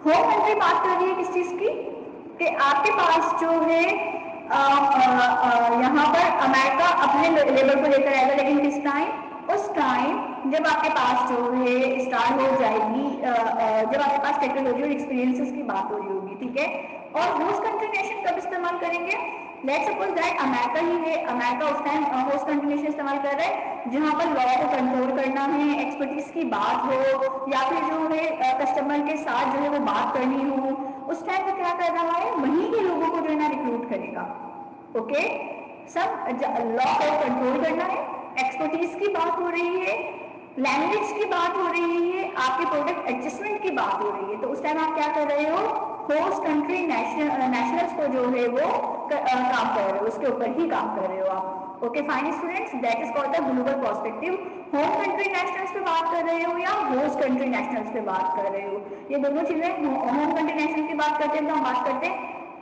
होम कंट्री बात कर रही है किस चीज की, कि आपके पास जो है यहाँ पर अमेरिका अपने लेबर को लेकर आएगा, लेकिन किस टाइम, उस टाइम जब आपके पास जो है स्टार्ट हो जाएगी, जब आपके पास टेक्नोलॉजी और एक्सपीरियंसेस की बात हो रही होगी, ठीक है। और होस्ट कंट्री नेशन कब इस्तेमाल करेंगे, लेट्स सपोज दैट अमेरिका ही है, अमेरिका उस टाइम होस्ट कंट्री नेशन इस्तेमाल कर रहा है जहां पर लॉ को कंट्रोल करना है, एक्सपर्टीज की बात हो या फिर जो है कस्टमर के साथ जो है वो बात करनी हो, उस टाइम वो क्या कर रहा है, वहीं के लोगों को जो है ना रिक्रूट करेगा। ओके, सब लॉ को कंट्रोल करना है, एक्सपर्टीज की बात हो रही है, लैंग्वेज की बात हो रही है, आपके प्रोडक्ट एडजस्टमेंट की बात हो रही है, तो उस टाइम आप क्या कर रहे हो, होस्ट कंट्री नेशनल्स को जो है वो काम कर रहे हो, उसके ऊपर ही काम कर रहे हो आप। Okay fine students, that is called the global perspective. Home country nationals पे बात कर रहे हो या होस्ट कंट्री नेशनल्स पे बात कर रहे हो, ये दोनों चीजें। होम कंट्री नेशनल की बात करते हैं तो हम बात करते हैं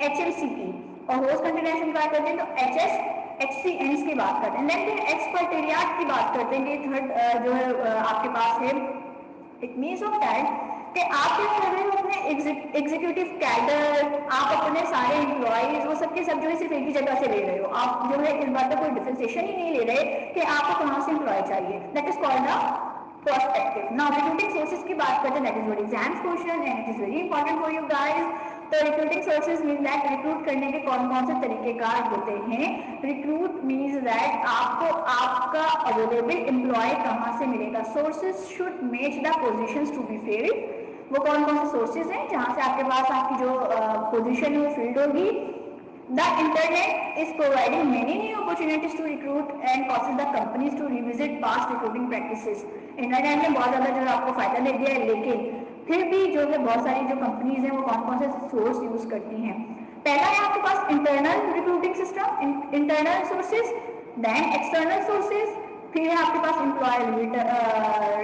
HMC की, और होस्ट कंट्री नेशनल की बात करते हैं तो HSHCNs की बात करते हैं। देन फिर एक्सपर्टेरियाट की बात करते हैं कि थर्ड जो है आपके पास है, इट मीन्स ऑफ दैट कि आप क्या कर रहे हो, अपने एग्जीक्यूटिव कैडर, आप अपने सारे एम्प्लॉयज वो सब के सब जो है सिर्फ एक ही जगह से ले रहे हो, आप जो है इस बात का कोई डिफरेंशिएशन ही नहीं ले रहे कि आपको कहाँ से एम्प्लॉय चाहिए। That is called the perspective. Now recruiting sources की बात करते हैं, that is what exams question and it is very important for you guys. तो recruiting sources mean that recruit करने के कौन कौन से तरीकेकार होते हैं। रिक्रूट मीन्स दैट आपको आपका अवेलेबल एम्प्लॉय कहाँ से मिलेगा। Sources should match the positions to be filled. वो कौन कौन से सोर्सेज हैं जहां से आपके पास आपकी जो पोजीशन है वो फिल्ड होगी। The internet is providing many new opportunities to recruit and causes the companies to revisit past recruiting practices. Internet ने बहुत ज़्यादा जो है आपको फायदा दे दिया है, लेकिन फिर भी जो है बहुत सारी जो कंपनीज हैं वो कौन कौन से सोर्स यूज करती हैं। पहला है आपके पास internal recruiting system, internal sources, then external sources, फिर है आपके पास एम्प्लॉयर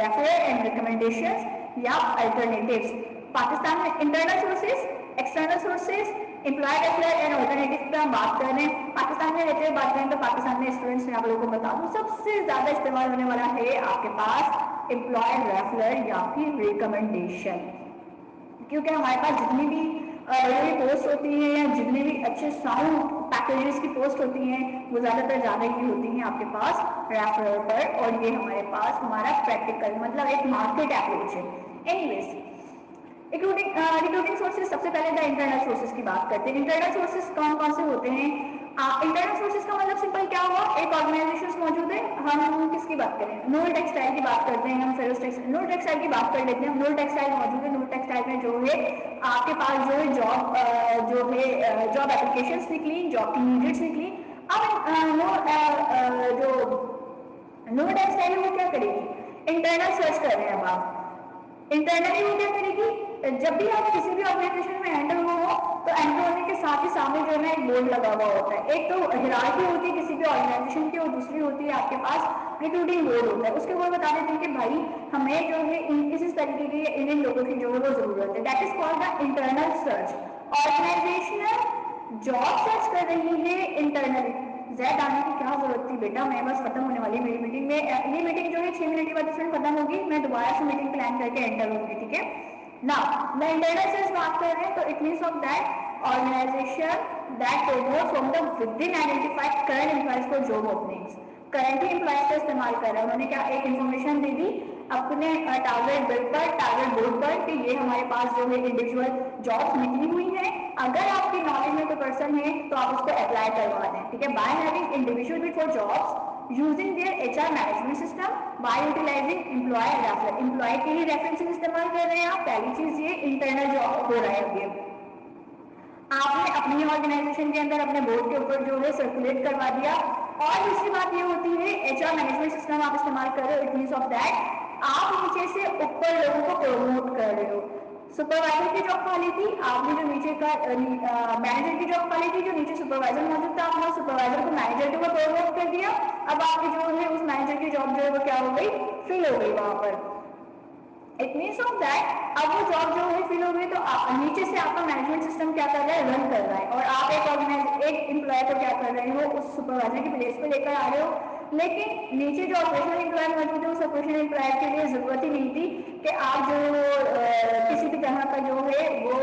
रेफरल एंड रिकमेंडेशंस या अल्टरनेटिव्स। पाकिस्तान में internal sources, external sources, employer referral and alternative पे हम बात कर रहे हैं। पाकिस्तान में रहते हुए बात करें तो पाकिस्तान में स्टूडेंट्स में आप लोगों को बता दूं सबसे ज्यादा इस्तेमाल होने वाला है आपके पास एम्प्लॉयर रेफरल या फिर रिकमेंडेशन, क्योंकि हमारे पास जितनी भी बड़ी पोस्ट होती है या जितने भी अच्छे साउंड पैकेजेस की पोस्ट होती हैं वो ज़्यादातर ज़्यादा ही होती हैं आपके पास रेफरल पर, और ये हमारे पास हमारा प्रैक्टिकल मतलब एक मार्केट अप्रोच है। एनीवेज, रिक्रूटिंग सोर्सेज, सबसे पहले द इंटरनल सोर्सेज की बात करते हैं। इंटरनल सोर्सेज कौन कौन से होते हैं। इंटरनल सोर्सेज का मतलब सिंपल क्या हुआ, एक ऑर्गेनाइजेशन मौजूद है, हम किसकी बात करें, नूर टेक्सटाइल की बात करते हैं, हम फेरोज टेक्सटाइल, नूर टेक्सटाइल की बात कर लेते हैं। नूर टेक्सटाइल मौजूद है, नूर टेक्सटाइल में जो है आपके पास जो है जॉब एप्लीकेशंस निकली, जॉब की नीड्स निकली। अब जो नूर टेक्सटाइल वो क्या करेगी, इंटरनल सर्च कर रहे हैं। अब आप इंटरनली वो क्या करेगी, जब भी आप किसी भी ऑर्गेनाइजेशन में एंटर हो तो एंटर होने के साथ ही सामने जो है एक बोर्ड लगा हुआ होता है। एक तो हिरार्की होती है किसी भी ऑर्गेनाइजेशन की और दूसरी होती है आपके पास रिक्रूटिंग बोर्ड होता है। उसके ऊपर बता देते हैं कि भाई हमें जो है इस तरीके की इन लोगों की जो है वो जरूरत है। That is called the internal search. Organisational job search कर रही है इंटरनली। ज़्यादा आने की क्या जरूरत थी बेटा, मैं बस खत्म होने वाली मेरी मीटिंग में। ये मीटिंग जो है 6 मिनट के बाद स्टूडेंट खत्म होगी, मैं दोबारा से मीटिंग प्लान करके एंटर होंगी, ठीक है ना। मैं इंटरनल सर्च बात कर रहे हैं तो it means of that organisation that promote from the within identified current employees for job openings. Current employees का इस्तेमाल कर रहा है, उन्होंने क्या एक इन्फॉर्मेशन दे दी अपने टारगेट बिल्ड पर, टारगेट बोर्ड पर कि ये हमारे पास जो है इंडिविजुअल जॉब्स निकली हुई हैं, अगर आपकी नॉलेज में कोई पर्सन है तो आप उसको अप्लाई करवा दें, ठीक है। By having individual bid for jobs using their HR management system by utilising employer reference. Employee के लिए रेफरेंसेस इस्तेमाल कर रहे हैं आप, पहली चीज ये इंटरनल जॉब हो रहा है अभी। आपने अपनी ऑर्गेनाइजेशन के अंदर अपने बोर्ड के ऊपर जो है सर्कुलेट करवा दिया। और दूसरी बात ये होती है एचआर मैनेजमेंट सिस्टम आप इस्तेमाल कर रहे हो, इट मींस ऑफ दैट आप नीचे से ऊपर लोगों को प्रमोट कर रहे हो। सुपरवाइजर की जॉब खाली थी, आपने जो नीचे का मैनेजर की जॉब खाली थी, जो नीचे सुपरवाइजर मौजूद था, आपने सुपरवाइजर को मैनेजर के ऊपर प्रमोट कर दिया। अब आपकी जो है उस मैनेजर की जॉब जो है वो क्या हो गई, फिल हो गई वहां पर। इट मीन्स ऑफ दैट अब वो जॉब जो है फिल हो गई तो नीचे से आपका मैनेजमेंट सिस्टम क्या कर रहा है, रन कर रहा है, और आप एक एम्प्लॉय को क्या कर रहे हो, उस सुपरवाइजर की प्लेस पे लेकर आ रहे हो। लेकिन नीचे जो ऑपरेशनल एम्प्लॉय मौजूद है उस ऑपरेशनल एम्प्लॉय के लिए जरूरत ही नहीं थी कि आप जो किसी भी तरह का जो है वो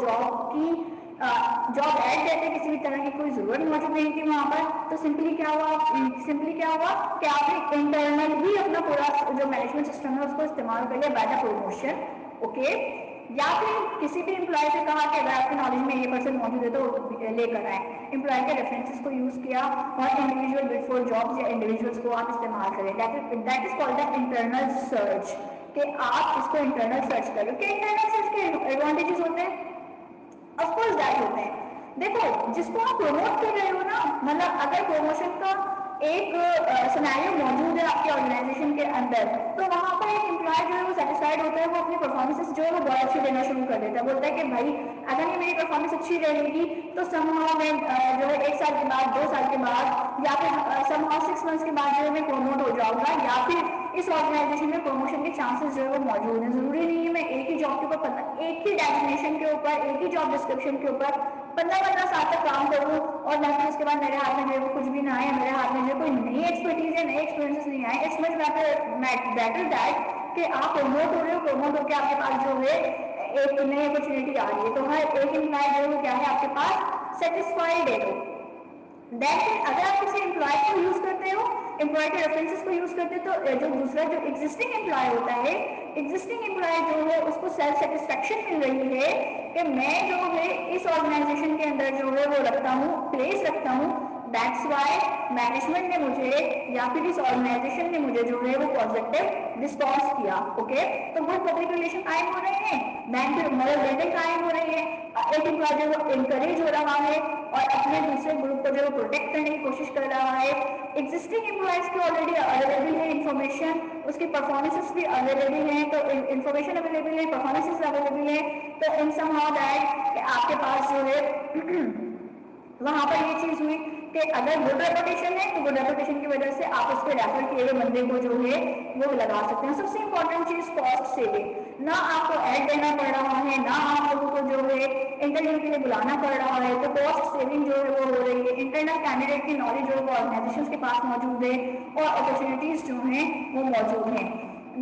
जॉब ऐड देते, किसी भी तरह की कोई जरूरत मौजूद नहीं थी वहां पर। तो सिंपली क्या हुआ कि आपने इंटरनल ही अपना पूरा जो मैनेजमेंट सिस्टम है उसको इस्तेमाल कर लिया बाय द प्रमोशन। ओके, या फिर किसी भी एम्प्लॉय से कहा कि अगर आपकी नॉलेज में ये पर्सन मौजूद है तो लेकर आए, एम्प्लॉय के रेफरेंसेस को यूज किया और इंडिविजुअल बिड फॉर जॉब्स या इंडिविजुअल्स को आप इस्तेमाल करें। That is called the internal search, कि आप इसको इंटरनल सर्च करो। कि इंटरनल सर्च के एडवांटेजेस होते हैं, ऑफ कोर्स दैट होते हैं। देखो, जिसको आप प्रमोट कर रहे हो ना, मतलब अगर प्रमोशन का एक सिनेरियो मौजूद है आपके ऑर्गेनाइजेशन के अंदर, तो वहां पर एक एम्प्लॉय जो है वो सेटिस्फाइड होता है, वो अपनी परफॉर्मेंस जो है वो बहुत अच्छी देना शुरू कर देता है। बोलता है कि भाई अगर ये मेरी परफॉर्मेंस अच्छी रहेगी तो समहाउ मैं जो है 1 साल के बाद, 2 साल के बाद, या फिर समहाउ 6 मंथ्स के बाद जो है मैं प्रमोट हो जाऊंगा, या फिर इस ऑर्गेनाइजेशन में प्रमोशन के चांसेस जो है वो मौजूद हैं। जरूरी नहीं है मैं एक ही जॉब के ऊपर, एक ही डेजिग्नेशन के ऊपर, एक ही जॉब डिस्क्रिप्शन के ऊपर 15 साल तक काम करूं और ना फिर उसके बाद मेरे हाथ में जो है कुछ भी ना आए, मेरे हाथ में जो कोई नई एक्सपर्टीज है, नए एक्सपीरियंसेस नहीं आए। इट्स मच बेटर दैट कि आप प्रमोट हो रहे हो, प्रमोट होकर आपके पास जो है एक नई अपॉर्चुनिटी आ रही है, तो हर एक एम्प्लॉय जो है क्या है आपके पास सेटिस्फाइड है। दैट अगर आप किसी एम्प्लॉय को यूज करते हो, एम्प्लॉय के रेफरेंसेस को यूज करते हो, तो जो दूसरा जो एग्जिस्टिंग एम्प्लॉय होता है, एग्जिस्टिंग एम्प्लॉय जो है उसको सेल्फ सेटिस्फेक्शन मिल रही है कि मैं जो है इस ऑर्गेनाइजेशन के अंदर जो है वो रखता हूँ, प्लेस रखता हूँ। दैट्स वाई मैनेजमेंट ने मुझे या फिर इस ऑर्गेनाइजेशन ने मुझे जो है वो पॉजिटिव रिस्पॉन्स किया। ओके, तो गुड पब्लिक रिलेशन कायम हो रहे हैं, बैंक मॉरल बिल्डिंग कायम हो रही है, एक एम्प्लॉय जो है इंकरेज हो रहा है और अपने दूसरे ग्रुप को जो है प्रोटेक्ट करने की कोशिश कर रहा है। एग्जिस्टिंग एम्प्लॉयज की ऑलरेडी अवेलेबल है इन्फॉर्मेशन, उसकी परफॉर्मेंसेस भी अवेलेबल है, तो इन्फॉर्मेशन अवेलेबल है, परफॉर्मेंसेस अवेलेबल है, तो इन समहाउ दैट आपके पास जो है वहां पर ये चीज हुई कि अगर गुड रेपुटेशन है तो गुड रेपुटेशन की वजह से आप उसके रेफर किए हुए बंदे को जो है वो लगा सकते हैं। सबसे इंपॉर्टेंट चीज कॉस्ट सेविंग, ना आपको ऐड देना पड़ रहा है, ना आप लोगों को जो है इंटरव्यू के लिए बुलाना पड़ रहा है, तो कॉस्ट सेविंग जो है वो हो रही है। इंटरनल कैंडिडेट की नॉलेज जो है वो ऑर्गेनाइजेशन के पास मौजूद है और अपॉर्चुनिटीज जो है वो मौजूद है।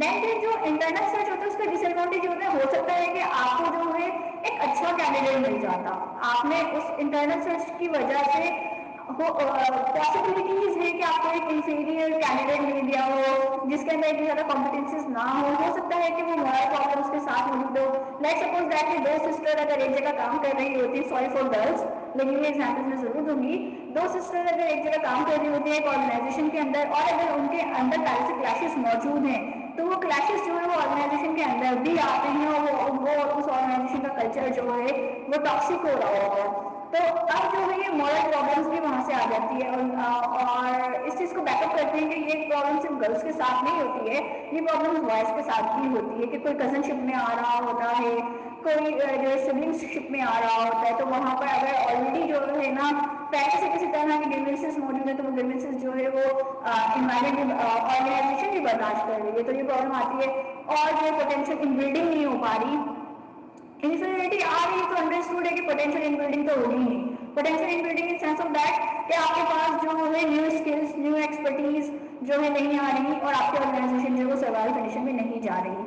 देन जो इंटरनल सर्च होता है उसका डिसएडवांटेज होता है, हो सकता है कि आपको जो है एक अच्छा कैंडिडेट मिल जाता, आपने उस इंटरनल सर्च की वजह से पॉसिबिलिटीज है कि आपको एक इंफीरियर कैंडिडेट मिल गया हो जिसके अंदर इतनी ज्यादा कॉम्पिटेंसीज ना हो सकता है कि वो मोरल प्रॉब्लम्स के साथ मौजूद हो। लेट्स सपोज दैट कि 2 सिस्टर अगर एक जगह काम कर रही होती, सॉरी फॉर गर्ल्स लेकिन ये एग्जाम्पल मैं जरूर दूंगी, 2 सिस्टर अगर एक जगह काम कर रही होती है एक ऑर्गेनाइजेशन के अंदर, और अगर उनके अंदर पहले से क्लैशेस मौजूद हैं तो वो क्लैशेस जो है वो ऑर्गेनाइजेशन के अंदर भी आते हैं और वो उस ऑर्गेनाइजेशन का कल्चर जो है वो टॉक्सिक हो रहा होगा, तो अब जो है ये मॉरल प्रॉब्लम्स भी वहां से आ जाती है। और इस चीज को बैकअप करते हैं कि ये प्रॉब्लम सिर्फ गर्ल्स के साथ नहीं होती है, ये प्रॉब्लम बॉयज के साथ भी होती है कि कोई कजनशिप में आ रहा होता है, कोई जो है सिबलिंगशिप में आ रहा होता है, तो वहां पर अगर ऑलरेडी जो है ना पहले से किसी तरह की ग्रीवेंसेस मौजूद है तो वो ग्रीवेंसेस जो है वो इन्वायरमेंट ऑर्गेनाइजेशन भी बर्दाश्त कर रही है, तो ये प्रॉब्लम आती है। और जो पोटेंशियल इन बिल्डिंग नहीं हो पा रही, इनफिनिटी आ रही है तो अंडरस्टूड है कि पोटेंशियल इन बिल्डिंग तो होगी नहीं। Potential in building in sense of that कि आपके पास जो है न्यू स्किल्स, न्यू एक्सपर्टीज जो है नहीं आ रही और आपके ऑर्गेनाइजेशन जो है सर्वाइवल कंडीशन में नहीं जा रही।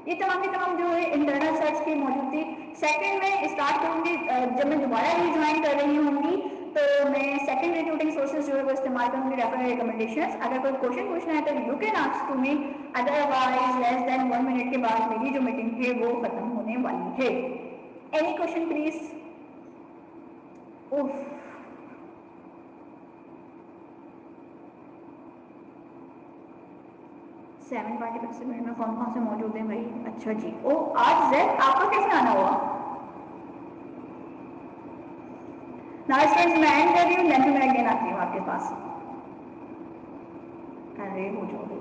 ये तमाम की तमाम जो है इंटरनल सर्च की मौजूद थी। सेकंड में स्टार्ट करूंगी जब मैं दोबारा रीज्वाइन कर रही होंगी तो मैं सेकंड रिक्रूटिंग सोर्सेज जो है वो इस्तेमाल करूंगी, रेफरल रिकमेंडेशंस। अगर कोई क्वेश्चन पूछना है तो you can ask to me, otherwise less than 1 minute के बाद मेरी जो मीटिंग है वो खत्म होने वाली है। Any question please? उफ, 7 पार्टिसिपेंट में कौन कौन से मौजूद हैं भाई? अच्छा जी, ओ आज जेड आपका कैसे आना हुआ? नाउ स्टूडेंट्स मैं एंड कर रही हूँ, देन मैं अगेन आती हूँ आपके पास। अरे हो जाओगे।